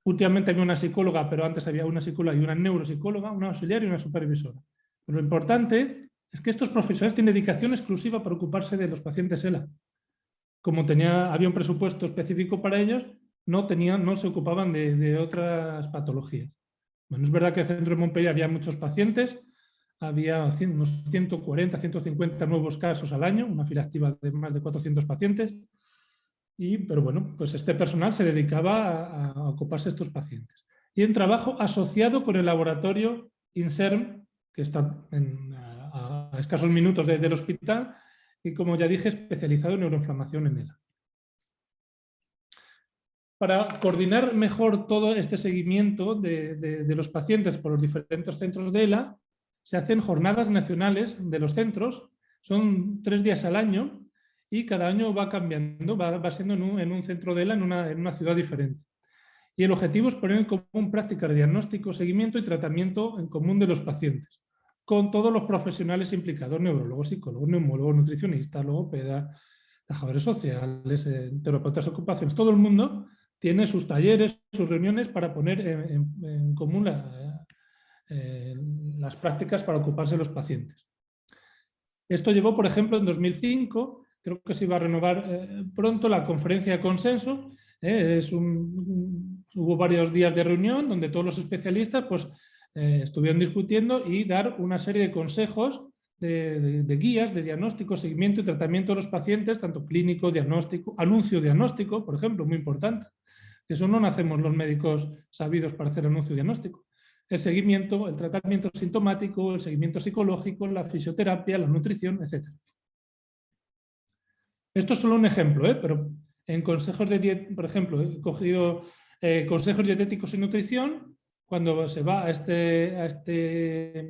Últimamente había una psicóloga, pero antes había una psicóloga y una neuropsicóloga, una auxiliar y una supervisora. Pero lo importante es que estos profesionales tienen dedicación exclusiva para ocuparse de los pacientes ELA. Como había un presupuesto específico para ellos, no se ocupaban de otras patologías. Bueno, es verdad que en el centro de Montpellier había muchos pacientes, había unos 140, 150 nuevos casos al año, una fila activa de más de 400 pacientes, pero bueno, pues este personal se dedicaba a ocuparse de estos pacientes. Y en trabajo asociado con el laboratorio INSERM, que está a escasos minutos del hospital, y como ya dije, especializado en neuroinflamación en ELA. Para coordinar mejor todo este seguimiento de los pacientes por los diferentes centros de ELA, se hacen jornadas nacionales de los centros, son 3 días al año, y cada año va cambiando, va siendo en un centro de ELA, en una ciudad diferente. Y el objetivo es poner en común prácticas de diagnóstico, seguimiento y tratamiento en común de los pacientes, con todos los profesionales implicados, neurólogos, psicólogos, neumólogos, nutricionistas, logopedas, trabajadores sociales, terapeutas ocupacionales, todo el mundo tiene sus talleres, sus reuniones para poner en común las prácticas para ocuparse de los pacientes. Esto llevó, por ejemplo, en 2005, creo que se iba a renovar pronto, la conferencia de consenso. Hubo varios días de reunión donde todos los especialistas pues, estuvieron discutiendo y dar una serie de consejos, de guías de diagnóstico, seguimiento y tratamiento de los pacientes, tanto clínico, diagnóstico, anuncio diagnóstico, por ejemplo, muy importante. Eso no nacemos los médicos sabidos para hacer anuncio diagnóstico. El seguimiento, el tratamiento sintomático, el seguimiento psicológico, la fisioterapia, la nutrición, etc. Esto es solo un ejemplo, pero en consejos de dieta, por ejemplo, he cogido consejos dietéticos y nutrición, cuando se va a este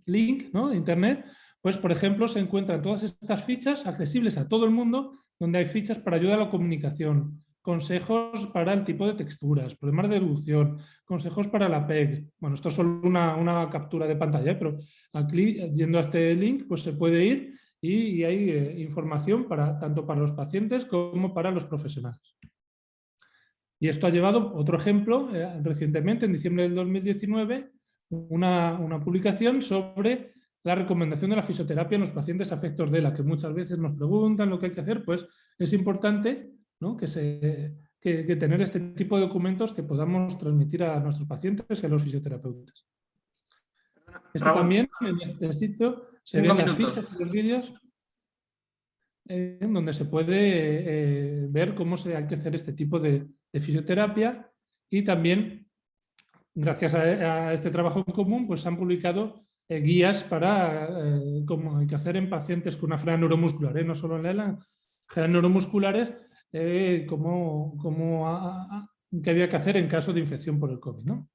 link, ¿no?, de internet, pues por ejemplo se encuentran todas estas fichas accesibles a todo el mundo, donde hay fichas para ayuda a la comunicación, consejos para el tipo de texturas, problemas de deducción, consejos para la PEG. Bueno, esto es solo una captura de pantalla, pero aquí, yendo a este link, pues se puede ir y hay información tanto para los pacientes como para los profesionales. Y esto ha llevado, otro ejemplo, recientemente, en diciembre del 2019, una publicación sobre la recomendación de la fisioterapia en los pacientes afectos de ELA, que muchas veces nos preguntan lo que hay que hacer. Pues es importante, ¿no?, que tener este tipo de documentos que podamos transmitir a nuestros pacientes y a los fisioterapeutas. Esto Raúl, también en este sitio se ven las fichas y los vídeos en donde se puede ver cómo hay que hacer este tipo de fisioterapia, y también, gracias a este trabajo en común, pues se han publicado guías para cómo hay que hacer en pacientes con una falla neuromuscular, no solo en la ELA, fallas neuromusculares, qué había que hacer en caso de infección por el COVID, ¿no?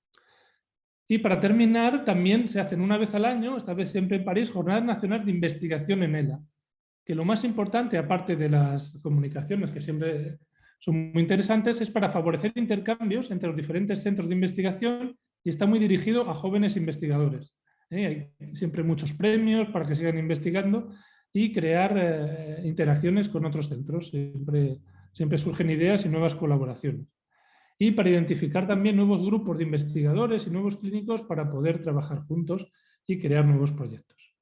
Y para terminar, también se hacen una vez al año, esta vez siempre en París, jornadas nacionales de investigación en ELA, que lo más importante, aparte de las comunicaciones, que siempre son muy interesantes, es para favorecer intercambios entre los diferentes centros de investigación, y está muy dirigido a jóvenes investigadores. Hay siempre muchos premios para que sigan investigando y crear interacciones con otros centros. Siempre surgen ideas y nuevas colaboraciones. y para identificar también nuevos grupos de investigadores y nuevos clínicos para poder trabajar juntos y crear nuevos proyectos.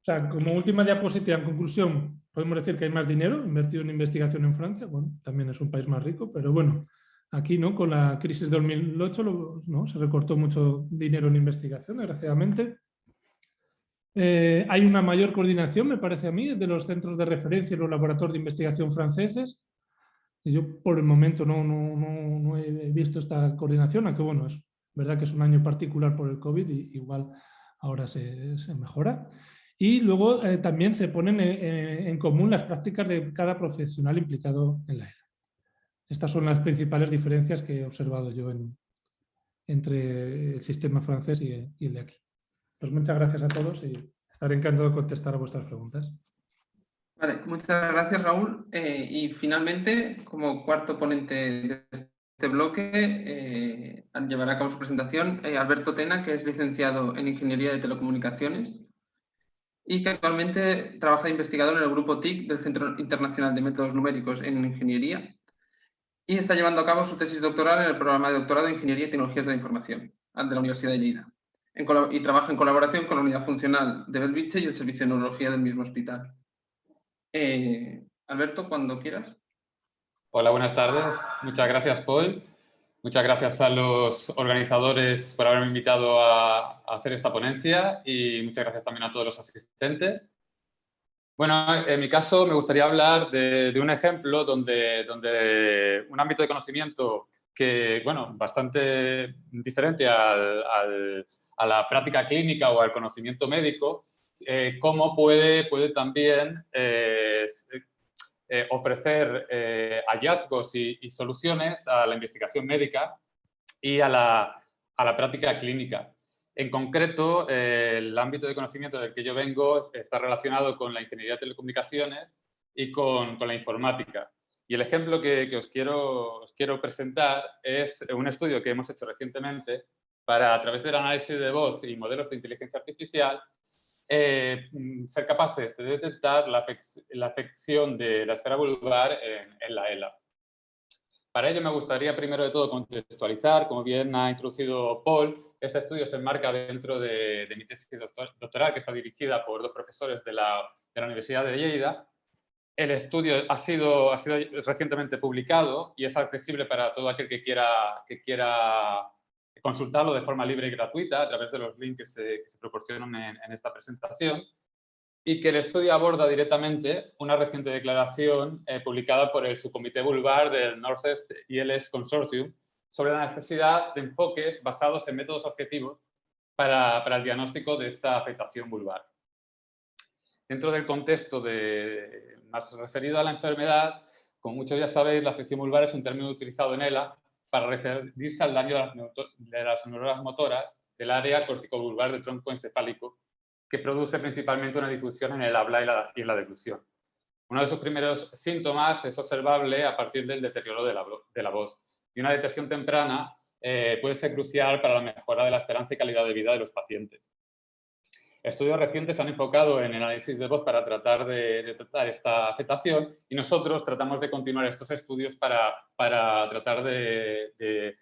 O sea, como última diapositiva, en conclusión, podemos decir que hay más dinero invertido en investigación en Francia. Bueno, también es un país más rico, pero bueno, aquí ¿no? Con la crisis de 2008 ¿no? Se recortó mucho dinero en investigación, desgraciadamente. Hay una mayor coordinación, me parece a mí, de los centros de referencia y los laboratorios de investigación franceses. Y yo por el momento no he visto esta coordinación, aunque bueno, es verdad que es un año particular por el COVID y igual ahora se mejora. Y luego también se ponen en común las prácticas de cada profesional implicado en la ELA. Estas son las principales diferencias que he observado yo entre el sistema francés y el de aquí. Pues muchas gracias a todos y estaré encantado de contestar a vuestras preguntas. Vale, muchas gracias, Raúl. Y finalmente, como cuarto ponente de este bloque, llevará a cabo su presentación Alberto Tena, que es licenciado en Ingeniería de Telecomunicaciones y que actualmente trabaja de investigador en el grupo TIC del Centro Internacional de Métodos Numéricos en Ingeniería y está llevando a cabo su tesis doctoral en el programa de doctorado en Ingeniería y Tecnologías de la Información de la Universidad de Lleida y trabaja en colaboración con la Unidad Funcional de Belviche y el Servicio de Neurología del mismo hospital. Alberto, cuando quieras. Hola, buenas tardes. Muchas gracias, Paul. Muchas gracias a los organizadores por haberme invitado a hacer esta ponencia y muchas gracias también a todos los asistentes. Bueno, en mi caso me gustaría hablar de un ejemplo donde un ámbito de conocimiento que, bueno, bastante diferente a la práctica clínica o al conocimiento médico, cómo puede también ofrecer hallazgos y soluciones a la investigación médica y a la práctica clínica. En concreto, el ámbito de conocimiento del que yo vengo está relacionado con la ingeniería de telecomunicaciones y con la informática. Y el ejemplo que os quiero presentar es un estudio que hemos hecho recientemente para, a través del análisis de voz y modelos de inteligencia artificial, ser capaces de detectar la afección de la esfera vulvar en la ELA. Para ello me gustaría primero de todo contextualizar, como bien ha introducido Paul, este estudio se enmarca dentro de mi tesis doctoral, que está dirigida por dos profesores de la Universidad de Lleida. El estudio ha sido recientemente publicado y es accesible para todo aquel que quiera consultarlo de forma libre y gratuita a través de los links que se proporcionan en esta presentación, y que el estudio aborda directamente una reciente declaración publicada por el Subcomité Vulvar del Northeast ILS Consortium sobre la necesidad de enfoques basados en métodos objetivos para el diagnóstico de esta afectación vulvar. Dentro del contexto más referido a la enfermedad, como muchos ya sabéis, la afección vulvar es un término utilizado en ELA para referirse al daño de las neuronas motoras del área corticovulvar del tronco encefálico, que produce principalmente una difusión en el habla y en la deglución. Uno de sus primeros síntomas es observable a partir del deterioro de la voz, y una detección temprana puede ser crucial para la mejora de la esperanza y calidad de vida de los pacientes. Estudios recientes se han enfocado en el análisis de voz para tratar de tratar esta afectación, y nosotros tratamos de continuar estos estudios para tratar de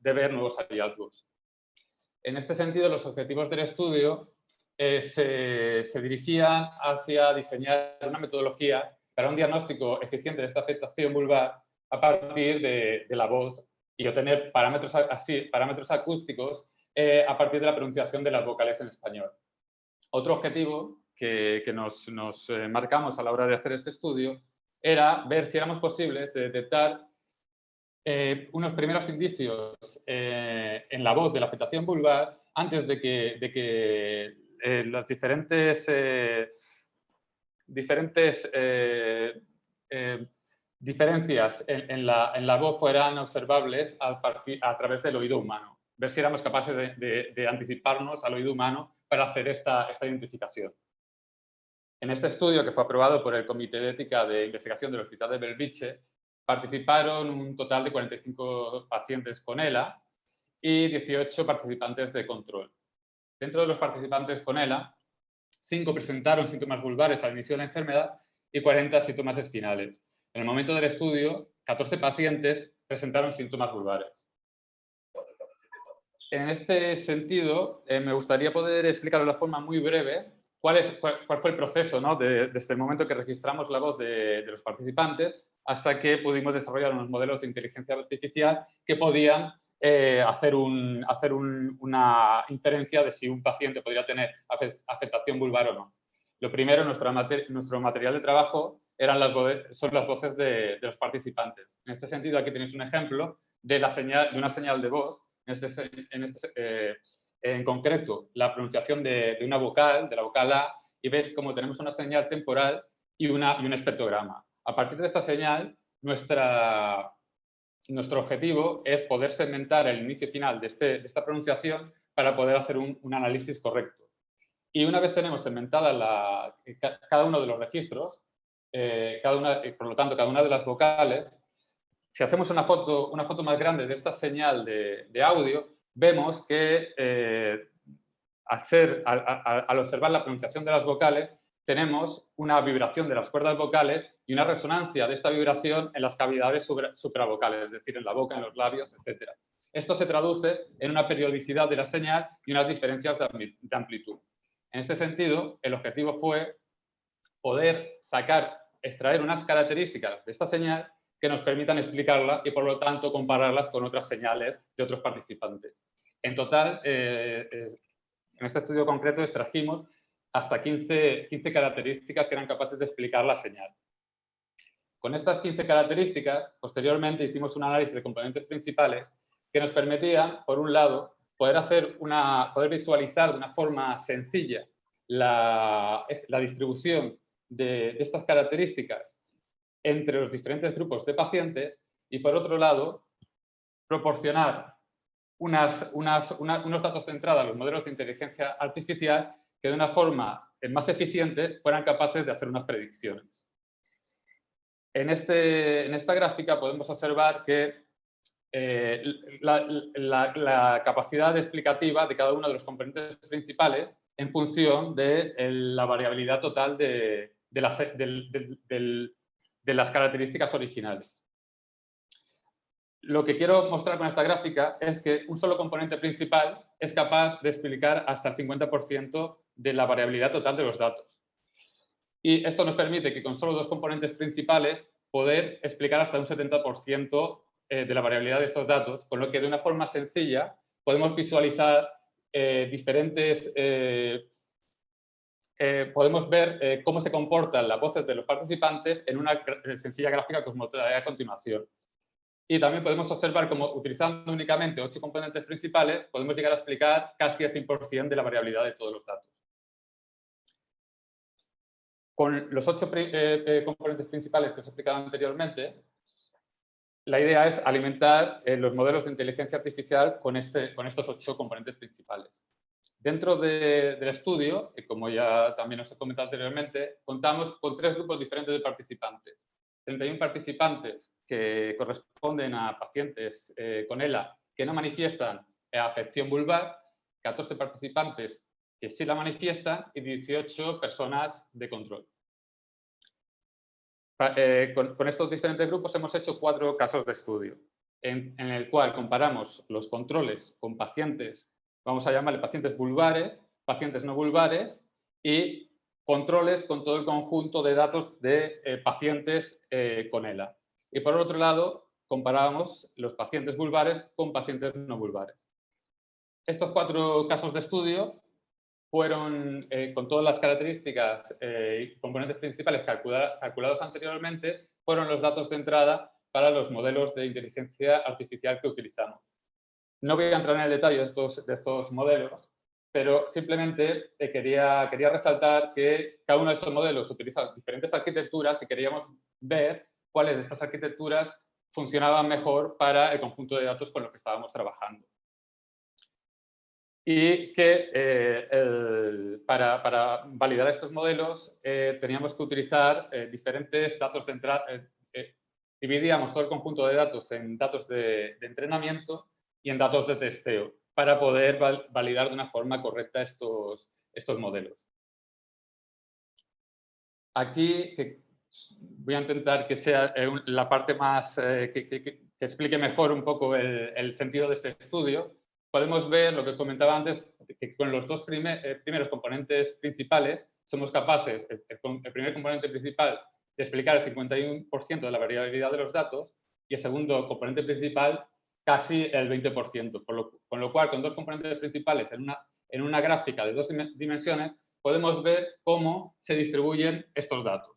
ver nuevos hallazgos. En este sentido, los objetivos del estudio se dirigían hacia diseñar una metodología para un diagnóstico eficiente de esta afectación vulvar a partir de la voz y obtener parámetros acústicos a partir de la pronunciación de las vocales en español. Otro objetivo que nos marcamos a la hora de hacer este estudio era ver si éramos posibles de detectar unos primeros indicios en la voz de la afectación vulvar antes de que las diferentes diferencias en la voz fueran observables a través del oído humano. Ver si éramos capaces de anticiparnos al oído humano para hacer esta identificación. En este estudio, que fue aprobado por el Comité de Ética de Investigación del Hospital de Belviche, participaron un total de 45 pacientes con ELA y 18 participantes de control. Dentro de los participantes con ELA, 5 presentaron síntomas vulvares al inicio de la enfermedad y 40 síntomas espinales. En el momento del estudio, 14 pacientes presentaron síntomas vulvares. En este sentido, me gustaría poder explicar de una forma muy breve cuál fue el proceso, ¿no? Desde el momento que registramos la voz de los participantes hasta que pudimos desarrollar unos modelos de inteligencia artificial que podían hacer una inferencia de si un paciente podría tener afectación vulvar o no. Lo primero, nuestro material de trabajo son las voces de los participantes. En este sentido, aquí tenéis un ejemplo de una señal de voz. En concreto, la pronunciación de una vocal, de la vocal A, y veis cómo tenemos una señal temporal y un espectrograma. A partir de esta señal, nuestro objetivo es poder segmentar el inicio y final de esta pronunciación para poder hacer un análisis correcto. Y una vez tenemos segmentada cada uno de los registros, por lo tanto, cada una de las vocales, si hacemos una foto más grande de esta señal de audio, vemos que al observar la pronunciación de las vocales, tenemos una vibración de las cuerdas vocales y una resonancia de esta vibración en las cavidades supravocales, es decir, en la boca, en los labios, etc. Esto se traduce en una periodicidad de la señal y unas diferencias de amplitud. En este sentido, el objetivo fue poder extraer unas características de esta señal que nos permitan explicarla y, por lo tanto, compararlas con otras señales de otros participantes. En total, en este estudio concreto extrajimos hasta 15 características que eran capaces de explicar la señal. Con estas 15 características, posteriormente hicimos un análisis de componentes principales que nos permitían, por un lado, poder visualizar de una forma sencilla la distribución de estas características entre los diferentes grupos de pacientes y, por otro lado, proporcionar unos datos de entrada a los modelos de inteligencia artificial que de una forma más eficiente fueran capaces de hacer unas predicciones. En esta gráfica podemos observar que la capacidad explicativa de cada uno de los componentes principales en función de la variabilidad total de las características originales. Lo que quiero mostrar con esta gráfica es que un solo componente principal es capaz de explicar hasta el 50% de la variabilidad total de los datos. Y esto nos permite que con solo dos componentes principales poder explicar hasta un 70% de la variabilidad de estos datos, con lo que de una forma sencilla podemos visualizar podemos ver cómo se comportan las voces de los participantes en una sencilla gráfica que os mostraré a continuación. Y también podemos observar cómo, utilizando únicamente 8 componentes principales, podemos llegar a explicar casi el 100% de la variabilidad de todos los datos. Con los 8 componentes principales que os he explicado anteriormente, la idea es alimentar los modelos de inteligencia artificial con estos 8 componentes principales. Dentro del estudio, como ya también os he comentado anteriormente, contamos con 3 grupos diferentes de participantes. 31 participantes que corresponden a pacientes con ELA que no manifiestan afección vulvar, 14 participantes que sí la manifiestan y 18 personas de control. Con estos diferentes grupos hemos hecho 4 casos de estudio, en el cual comparamos los controles con pacientes, vamos a llamarle pacientes vulvares, pacientes no vulvares y controles con todo el conjunto de datos de pacientes con ELA. Y por otro lado, comparábamos los pacientes vulvares con pacientes no vulvares. Estos 4 casos de estudio fueron, con todas las características y componentes principales calculados anteriormente, fueron los datos de entrada para los modelos de inteligencia artificial que utilizamos. No voy a entrar en el detalle de estos modelos, pero simplemente quería resaltar que cada uno de estos modelos utiliza diferentes arquitecturas y queríamos ver cuáles de estas arquitecturas funcionaban mejor para el conjunto de datos con los que estábamos trabajando. Y que para validar estos modelos teníamos que utilizar diferentes datos de entrada. Dividíamos todo el conjunto de datos en datos de entrenamiento y en datos de testeo para poder validar de una forma correcta estos modelos. Aquí voy a intentar que sea la parte más que explique mejor un poco el sentido de este estudio. Podemos ver lo que comentaba antes, que con los dos primeros componentes principales somos capaces, el primer componente principal, de explicar el 51% de la variabilidad de los datos y el segundo componente principal casi el 20%. Con lo cual, con dos componentes principales en una gráfica de dos dimensiones, podemos ver cómo se distribuyen estos datos.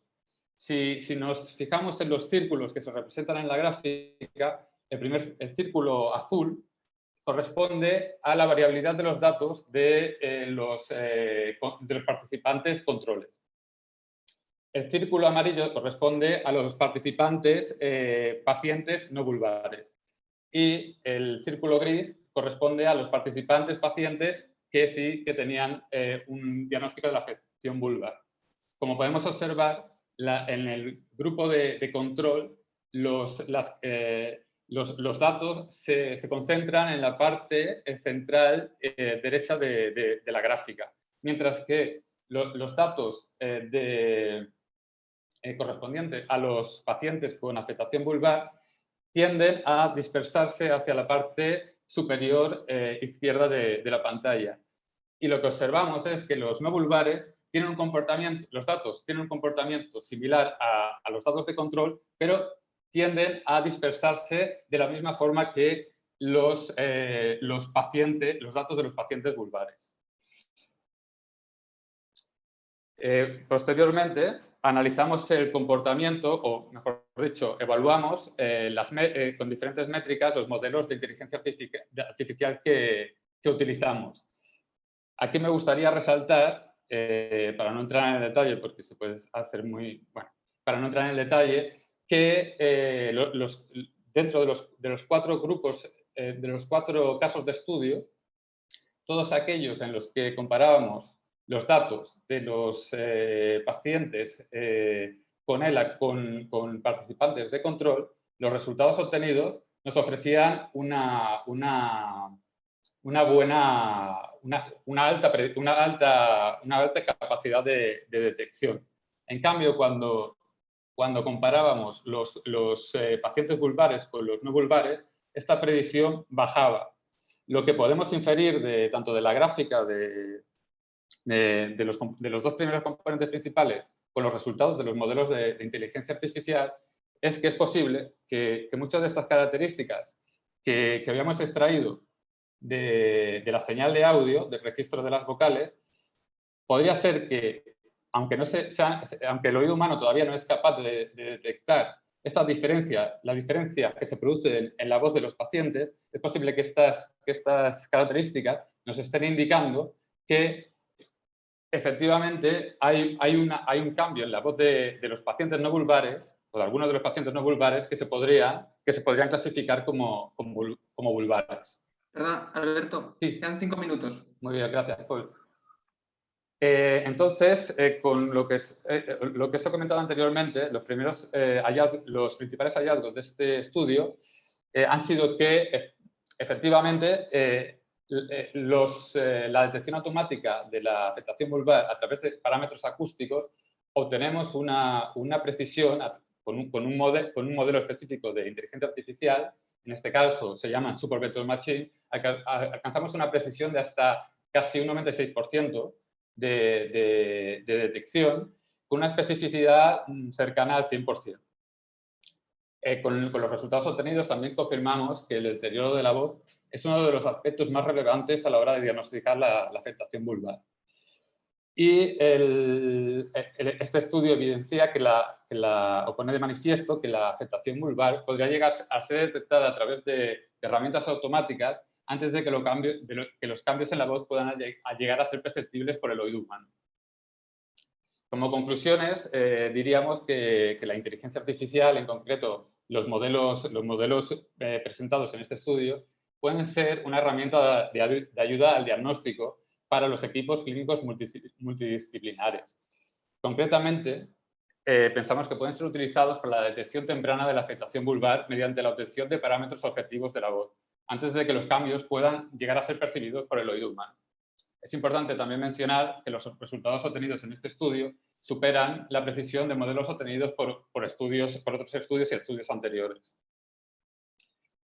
Si nos fijamos en los círculos que se representan en la gráfica, el círculo azul corresponde a la variabilidad de los datos de los participantes controles. El círculo amarillo corresponde a los participantes pacientes no vulvares. Y el círculo gris corresponde a los participantes pacientes que sí que tenían un diagnóstico de la afección vulvar. Como podemos observar, en el grupo de control, los datos se concentran en la parte central derecha de la gráfica, mientras que los datos correspondientes a los pacientes con afectación vulvar tienden a dispersarse hacia la parte superior izquierda de la pantalla. Y lo que observamos es que los no vulvares tienen un comportamiento, los datos tienen un comportamiento similar a los datos de control, pero tienden a dispersarse de la misma forma que los datos de los pacientes vulvares. Posteriormente, analizamos el comportamiento, o mejor dicho, evaluamos con diferentes métricas los modelos de inteligencia artificial que utilizamos. Aquí me gustaría resaltar, para no entrar en el detalle, porque se puede hacer para no entrar en el detalle, que dentro de los 4 grupos, de los 4 casos de estudio, todos aquellos en los que comparábamos los datos de los pacientes con ELA con participantes de control, los resultados obtenidos nos ofrecían una alta capacidad de detección. En cambio, cuando comparábamos los pacientes vulvares con los no vulvares, esta predicción bajaba. Lo que podemos inferir tanto de la gráfica de los dos primeros componentes principales con los resultados de los modelos de inteligencia artificial es que es posible que muchas de estas características que habíamos extraído de la señal de audio, del registro de las vocales, podría ser que, aunque el oído humano todavía no es capaz de detectar esta diferencia, la diferencia que se produce en la voz de los pacientes, es posible que estas características nos estén indicando que efectivamente hay un cambio en la voz de los pacientes no vulvares, o de algunos de los pacientes no vulvares, que se podrían clasificar como vulvares. Perdón, Alberto, sí. Quedan 5 minutos. Muy bien, gracias, Paul. Entonces, con lo que os he comentado anteriormente, los principales hallazgos de este estudio han sido que efectivamente la detección automática de la afectación vulvar a través de parámetros acústicos obtenemos una precisión con un modelo específico de inteligencia artificial. En este caso se llaman Super Vector Machine. Alcanzamos una precisión de hasta casi un 96% de detección, con una especificidad cercana al 100%. Con los resultados obtenidos también confirmamos que el deterioro de la voz es uno de los aspectos más relevantes a la hora de diagnosticar la afectación vulvar. Y este estudio evidencia o pone de manifiesto que la afectación vulvar podría llegar a ser detectada a través de herramientas automáticas antes de que los cambios en la voz puedan llegar a ser perceptibles por el oído humano. Como conclusiones, diríamos que la inteligencia artificial, en concreto los modelos presentados en este estudio, pueden ser una herramienta de ayuda al diagnóstico para los equipos clínicos multidisciplinares. Concretamente, pensamos que pueden ser utilizados para la detección temprana de la afectación vulvar mediante la obtención de parámetros objetivos de la voz, antes de que los cambios puedan llegar a ser percibidos por el oído humano. Es importante también mencionar que los resultados obtenidos en este estudio superan la precisión de modelos obtenidos por otros estudios y estudios anteriores.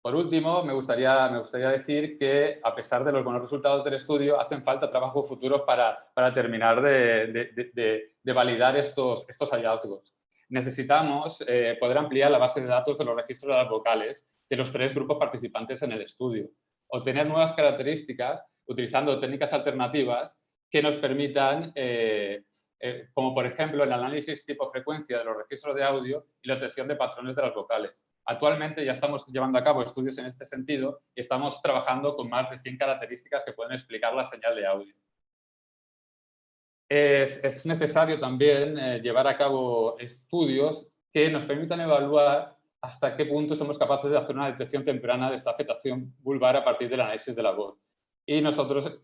Por último, me gustaría decir que, a pesar de los buenos resultados del estudio, hacen falta trabajos futuros para terminar de validar estos hallazgos. Necesitamos poder ampliar la base de datos de los registros de las vocales de los 3 grupos participantes en el estudio, obtener nuevas características utilizando técnicas alternativas que nos permitan, como por ejemplo el análisis tipo-frecuencia de los registros de audio y la detección de patrones de las vocales. Actualmente ya estamos llevando a cabo estudios en este sentido y estamos trabajando con más de 100 características que pueden explicar la señal de audio. Es necesario también llevar a cabo estudios que nos permitan evaluar hasta qué punto somos capaces de hacer una detección temprana de esta afectación vulvar a partir del análisis de la voz. Y nosotros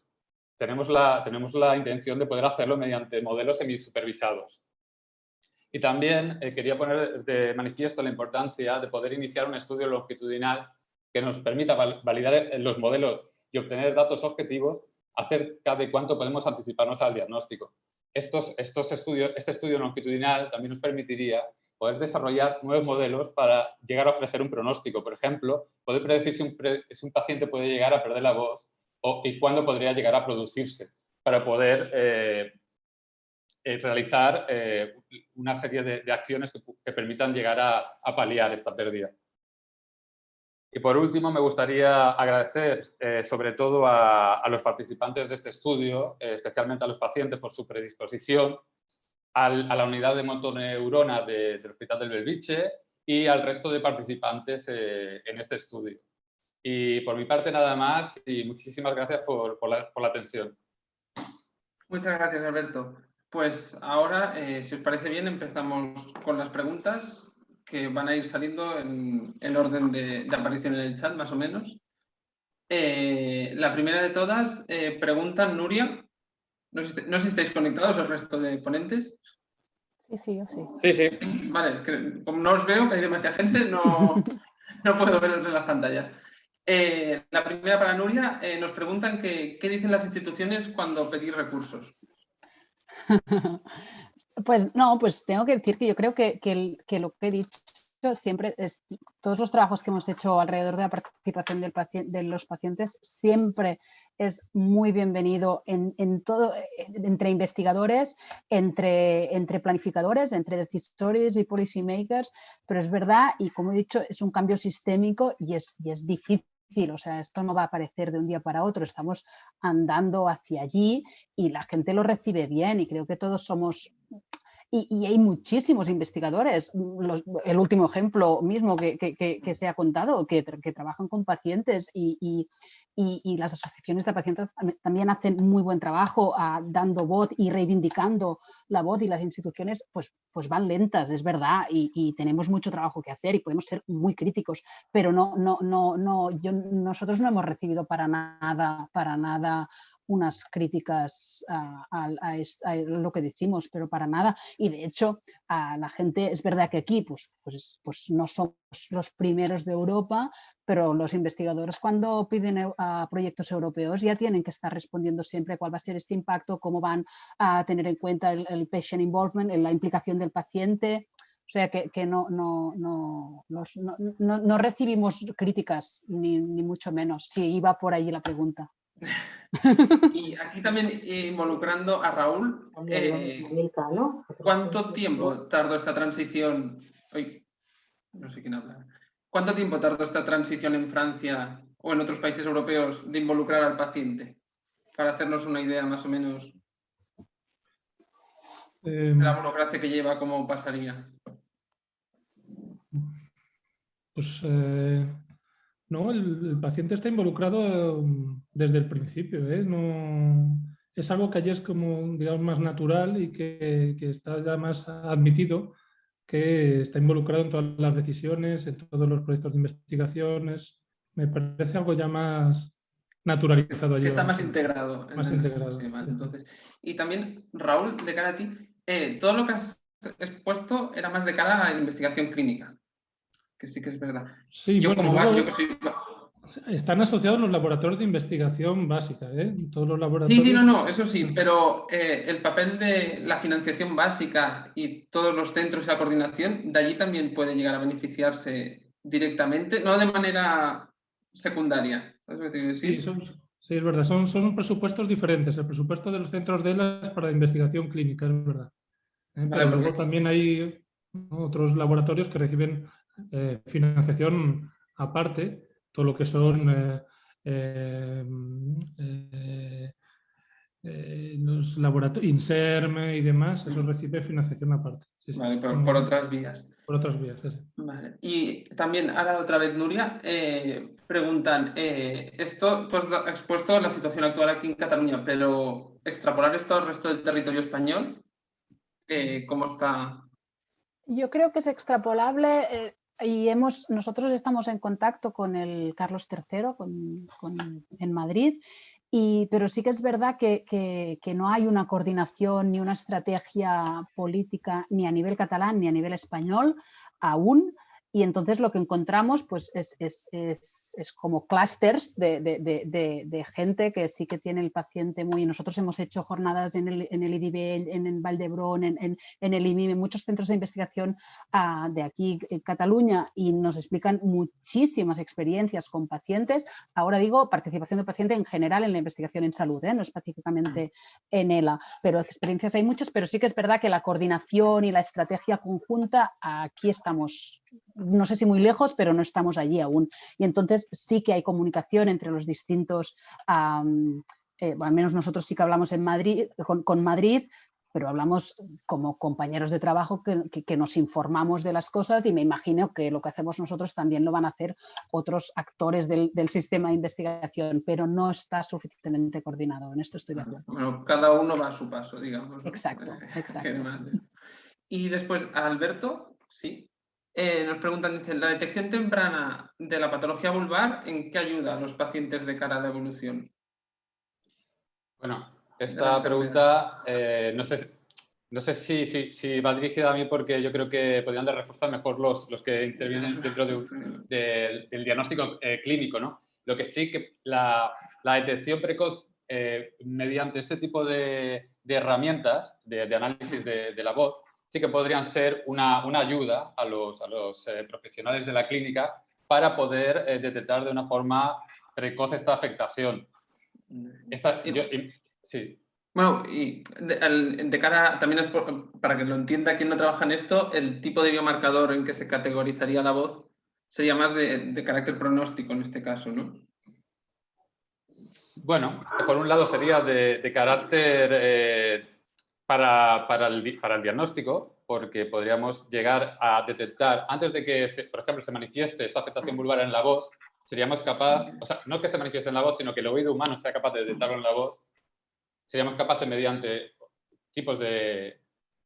tenemos la intención de poder hacerlo mediante modelos semisupervisados. Y también quería poner de manifiesto la importancia de poder iniciar un estudio longitudinal que nos permita validar los modelos y obtener datos objetivos acerca de cuánto podemos anticiparnos al diagnóstico. Este estudio longitudinal también nos permitiría poder desarrollar nuevos modelos para llegar a ofrecer un pronóstico. Por ejemplo, poder predecir si un paciente puede llegar a perder la voz y cuándo podría llegar a producirse, para poder realizar una serie de acciones que permitan llegar a paliar esta pérdida. Y por último, me gustaría agradecer sobre todo a los participantes de este estudio, especialmente a los pacientes por su predisposición, a la unidad de motoneurona del Hospital del Belviche y al resto de participantes en este estudio. Y por mi parte nada más y muchísimas gracias por la atención. Muchas gracias, Alberto. Pues ahora, si os parece bien, empezamos con las preguntas que van a ir saliendo en orden de aparición en el chat, más o menos. La primera de todas, pregunta Nuria. No sé si estáis conectados el resto de ponentes. Sí, yo sí. Sí. Vale, es que como no os veo, que hay demasiada gente, no puedo ver en las pantallas. La primera para Nuria, nos preguntan qué dicen las instituciones cuando pedís recursos. Pues no, pues tengo que decir que yo creo que lo que he dicho siempre es, todos los trabajos que hemos hecho alrededor de la participación de los pacientes siempre es muy bienvenido en todo, entre investigadores, entre planificadores, entre decisores y policy makers, pero es verdad, y como he dicho, es un cambio sistémico y es difícil. O sea, esto no va a aparecer de un día para otro, estamos andando hacia allí y la gente lo recibe bien y creo que todos somos... Y hay muchísimos investigadores, el último ejemplo mismo que se ha contado, que trabajan con pacientes y las asociaciones de pacientes también hacen muy buen trabajo dando voz y reivindicando la voz, y las instituciones pues van lentas, es verdad, y tenemos mucho trabajo que hacer y podemos ser muy críticos, pero nosotros no hemos recibido para nada unas críticas a lo que decimos, pero para nada. Y de hecho, a la gente, es verdad que aquí pues no somos los primeros de Europa, pero los investigadores cuando piden proyectos europeos ya tienen que estar respondiendo siempre cuál va a ser este impacto, cómo van a tener en cuenta el patient involvement, la implicación del paciente. O sea que no recibimos críticas, ni mucho menos, si iba por ahí la pregunta. Y aquí también involucrando a Raúl, ¿cuánto tiempo tardó esta transición? No sé quién habla. ¿Cuánto tiempo tardó esta transición en Francia o en otros países europeos de involucrar al paciente? Para hacernos una idea más o menos de la burocracia que lleva, cómo pasaría. Pues no, el paciente está involucrado desde el principio, ¿eh? No, es algo que allí es como, digamos, más natural y que está ya más admitido, que está involucrado en todas las decisiones, en todos los proyectos de investigaciones. Me parece algo ya más naturalizado allí. Que está más integrado en el sistema. Entonces. Y también, Raúl, de cara a ti, todo lo que has expuesto era más de cara a la investigación clínica, que sí que es verdad. Sí, yo bueno, como luego... yo que soy... Están asociados los laboratorios de investigación básica, ¿eh? Todos los laboratorios... Sí, no, eso sí, pero el papel de la financiación básica y todos los centros y la coordinación, de allí también puede llegar a beneficiarse directamente, no de manera secundaria. ¿Sabes lo que te quiero decir? Sí, es verdad, son presupuestos diferentes. El presupuesto de los centros de ELA es para investigación clínica, es verdad. Pero luego también hay, ¿no?, otros laboratorios que reciben financiación aparte, todo lo que son los laboratorios, INSERM y demás, eso recibe financiación aparte. Sí, vale, por otras vías. Por otras vías, sí. Vale. Y también, ahora otra vez, Nuria, preguntan, esto pues ha expuesto la situación actual aquí en Cataluña, pero extrapolar esto al resto del territorio español, ¿cómo está? Yo creo que es extrapolable y nosotros estamos en contacto con el Carlos III en Madrid, pero sí que es verdad que no hay una coordinación ni una estrategia política ni a nivel catalán ni a nivel español aún. Y entonces lo que encontramos pues, es como clústeres de gente que sí que tiene el paciente muy... Nosotros hemos hecho jornadas en el IDIB, en Valdebrón, en el IMIM, en muchos centros de investigación de aquí en Cataluña, y nos explican muchísimas experiencias con pacientes. Ahora digo participación del paciente en general en la investigación en salud, no específicamente en ELA, pero experiencias hay muchas, pero sí que es verdad que la coordinación y la estrategia conjunta, aquí estamos... no sé si muy lejos, pero no estamos allí aún. Y entonces sí que hay comunicación entre los distintos, al menos nosotros sí que hablamos en Madrid, con Madrid, pero hablamos como compañeros de trabajo que nos informamos de las cosas, y me imagino que lo que hacemos nosotros también lo van a hacer otros actores del sistema de investigación, pero no está suficientemente coordinado. En esto estoy de acuerdo. Bueno, cada uno va a su paso, digamos, ¿no? Exacto, exacto. Y después, Alberto, sí. Nos preguntan, dice, ¿la detección temprana de la patología vulvar en qué ayuda a los pacientes de cara a la evolución? Bueno, esta pregunta no sé si va dirigida a mí, porque yo creo que podrían dar respuesta mejor los que intervienen dentro del diagnóstico clínico, ¿no? Lo que sí que la detección precoz mediante este tipo de herramientas de análisis de la voz sí que podrían ser una ayuda a los profesionales de la clínica para poder detectar de una forma precoz esta afectación. Sí. Bueno, y de cara, también es para que lo entienda quien no trabaja en esto, el tipo de biomarcador en que se categorizaría la voz sería más de carácter pronóstico en este caso, ¿no? Bueno, por un lado sería de carácter para el diagnóstico, porque podríamos llegar a detectar, antes de que, por ejemplo, se manifieste esta afectación vulvar en la voz, seríamos capaces, o sea, no que se manifieste en la voz, sino que el oído humano sea capaz de detectarlo en la voz. Seríamos capaces, mediante tipos de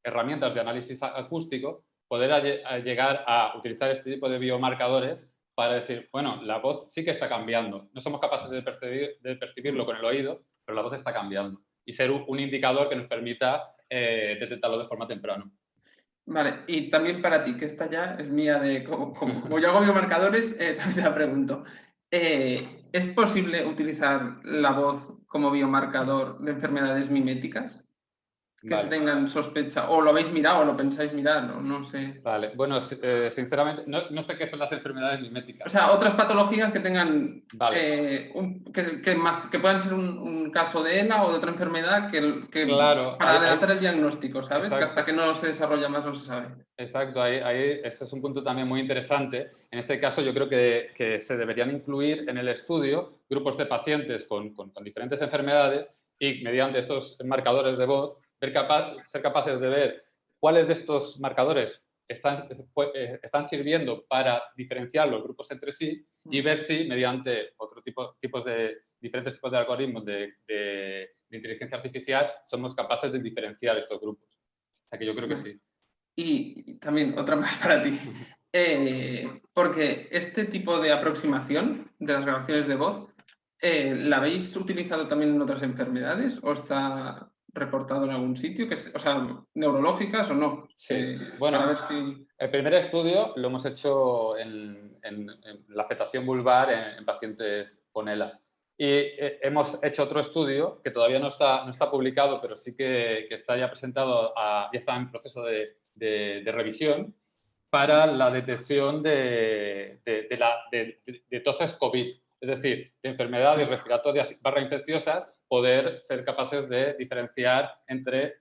herramientas de análisis acústico, poder llegar a utilizar este tipo de biomarcadores para decir, bueno, la voz sí que está cambiando. No somos capaces de percibirlo con el oído, pero la voz está cambiando. Y ser un indicador que nos permita detectarlo de forma temprana. Vale, y también para ti, que esta ya es mía de... Como yo hago biomarcadores, también te la pregunto. ¿Es posible utilizar la voz como biomarcador de enfermedades miméticas? Que se tengan sospecha, o lo habéis mirado, o lo pensáis mirar, o no sé. Vale, bueno, sinceramente, no sé qué son las enfermedades miméticas. O sea, otras patologías que tengan, vale. Que puedan ser un caso de ELA o de otra enfermedad claro, para adelantar el diagnóstico, ¿sabes? Exacto. Que hasta que no se desarrolla más no se sabe. Exacto, eso es un punto también muy interesante. En este caso, yo creo que se deberían incluir en el estudio grupos de pacientes con diferentes enfermedades, y mediante estos marcadores de voz ser capaces de ver cuáles de estos marcadores están sirviendo para diferenciar los grupos entre sí, y ver si mediante diferentes tipos de algoritmos de inteligencia artificial somos capaces de diferenciar estos grupos. O sea que yo creo que sí. Y también otra más para ti. Porque este tipo de aproximación de las grabaciones de voz, ¿la habéis utilizado también en otras enfermedades o está reportado en algún sitio? O sea, ¿neurológicas o no? Sí, bueno, para ver si... el primer estudio lo hemos hecho en en la afectación vulvar en pacientes con ELA. Y hemos hecho otro estudio que todavía no está publicado, pero sí que está ya presentado, ya está en proceso de revisión, para la detección de toses COVID, es decir, de enfermedades respiratorias /infecciosas, poder ser capaces de diferenciar entre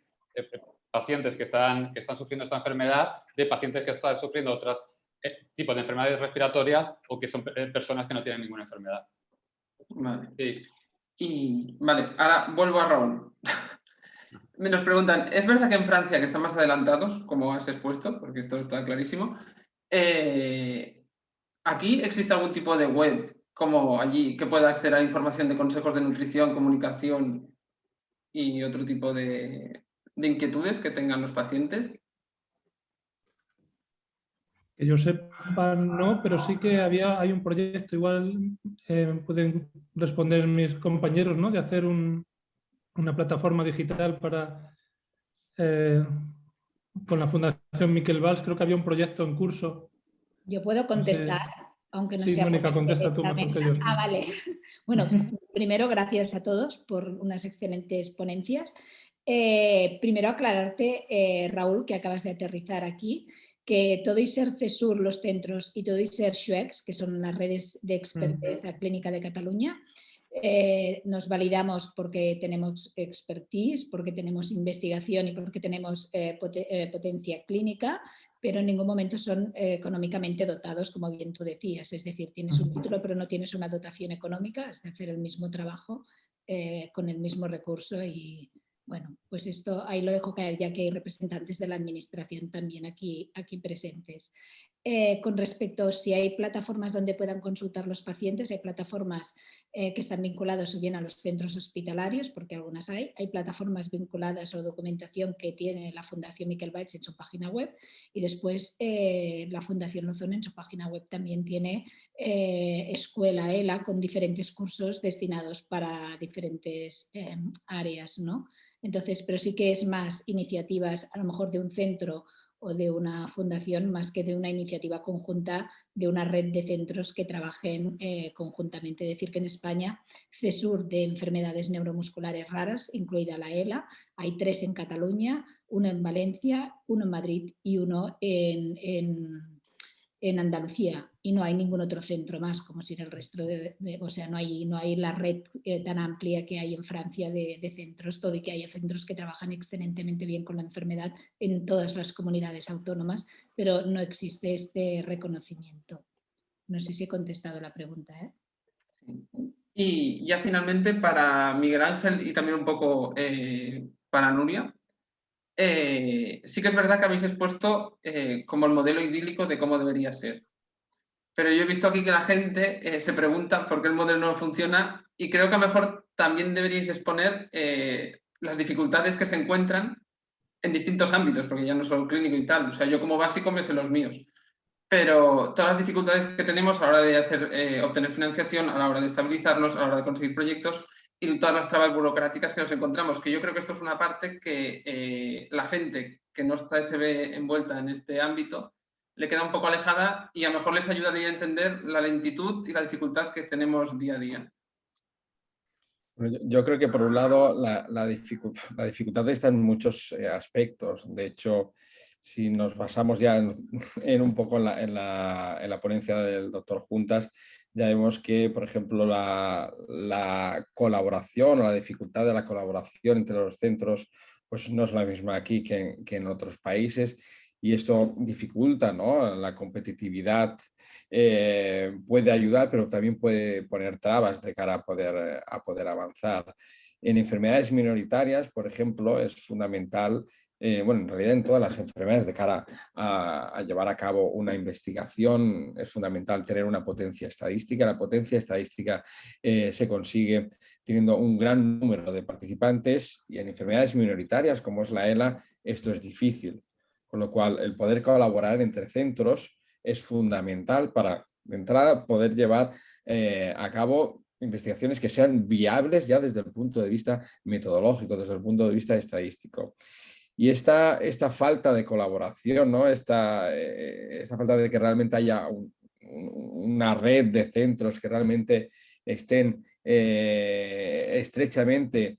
pacientes que están sufriendo esta enfermedad de pacientes que están sufriendo otros tipos de enfermedades respiratorias o que son personas que no tienen ninguna enfermedad. Vale. Sí. Y vale, ahora vuelvo a Raúl. Nos preguntan, ¿es verdad que en Francia, que están más adelantados, como has expuesto, porque esto está clarísimo, aquí existe algún tipo de web, como allí, que pueda acceder a información de consejos de nutrición, comunicación y otro tipo de inquietudes que tengan los pacientes? Que yo sepa, no, pero sí que hay un proyecto, igual pueden responder mis compañeros, ¿no? De hacer una plataforma digital para, con la Fundación Miquel Valls. Creo que había un proyecto en curso. Yo puedo contestar, aunque no sí, sea Mónica, contesta tú la mejor mesa. que yo. Ah, vale. Bueno, primero, gracias a todos por unas excelentes ponencias. Primero aclararte, Raúl, que acabas de aterrizar aquí, que todo y ser CESUR, los centros, y todo y ser SUEX, que son las redes de experteza clínica de Cataluña, nos validamos porque tenemos expertise, porque tenemos investigación y porque tenemos potencia clínica, pero en ningún momento son económicamente dotados, como bien tú decías. Es decir, tienes un título pero no tienes una dotación económica, es de hacer el mismo trabajo con el mismo recurso. Y bueno, pues esto ahí lo dejo caer, ya que hay representantes de la administración también aquí presentes. Con respecto a si hay plataformas donde puedan consultar los pacientes, hay plataformas que están vinculadas o bien a los centros hospitalarios, porque algunas hay plataformas vinculadas o documentación que tiene la Fundación Miquel Valls en su página web, y después la Fundación Lozón en su página web también tiene escuela ELA con diferentes cursos destinados para diferentes áreas, ¿no? Entonces, pero sí que es más iniciativas a lo mejor de un centro o de una fundación, más que de una iniciativa conjunta de una red de centros que trabajen conjuntamente. Es decir, que en España, CESUR de enfermedades neuromusculares raras, incluida la ELA, hay 3 en Cataluña, 1 en Valencia, 1 en Madrid y 1 en Andalucía, y no hay ningún otro centro más, como si en el resto o sea, no hay la red tan amplia que hay en Francia de centros, todo y que hay centros que trabajan excelentemente bien con la enfermedad en todas las comunidades autónomas, pero no existe este reconocimiento. No sé si he contestado la pregunta, ¿eh? Y ya finalmente para Miguel Ángel y también un poco para Nuria, sí que es verdad que habéis expuesto como el modelo idílico de cómo debería ser. Pero yo he visto aquí que la gente se pregunta por qué el modelo no funciona, y creo que a lo mejor también deberíais exponer las dificultades que se encuentran en distintos ámbitos, porque ya no solo clínico y tal. O sea, yo como básico me sé los míos. Pero todas las dificultades que tenemos a la hora de obtener financiación, a la hora de estabilizarnos, a la hora de conseguir proyectos, y todas las trabas burocráticas que nos encontramos, que yo creo que esto es una parte que la gente que no se ve envuelta en este ámbito le queda un poco alejada, y a lo mejor les ayudaría a entender la lentitud y la dificultad que tenemos día a día. Yo creo que por un lado la dificultad está en muchos aspectos. De hecho, si nos basamos ya en un poco en la ponencia del doctor Juntas, ya vemos que, por ejemplo, la colaboración o la dificultad de la colaboración entre los centros pues no es la misma aquí que en otros países, y esto dificulta, ¿no?, la competitividad. Puede ayudar, pero también puede poner trabas de cara a poder avanzar. En enfermedades minoritarias, por ejemplo, es fundamental, bueno, en realidad en todas las enfermedades, de cara a llevar a cabo una investigación, es fundamental tener una potencia estadística. La potencia estadística se consigue teniendo un gran número de participantes, y en enfermedades minoritarias, como es la ELA, esto es difícil. Con lo cual, el poder colaborar entre centros es fundamental para, de entrada, poder llevar a cabo investigaciones que sean viables ya desde el punto de vista metodológico, desde el punto de vista estadístico. Y esta falta de colaboración, ¿no?, esta falta de que realmente haya una red de centros que realmente estén estrechamente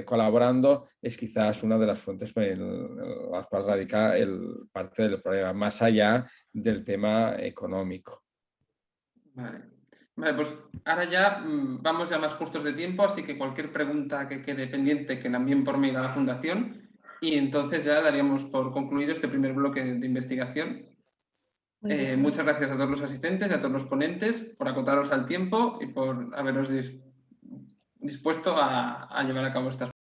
colaborando, es quizás una de las fuentes en las cuales radica parte del problema, más allá del tema económico. Vale. Vale, pues ahora ya vamos ya más justos de tiempo, así que cualquier pregunta que quede pendiente que la envíen por mail a la Fundación y entonces ya daríamos por concluido este primer bloque de investigación. Muchas gracias a todos los asistentes y a todos los ponentes por acotaros al tiempo y por haberos dispuesto a llevar a cabo estas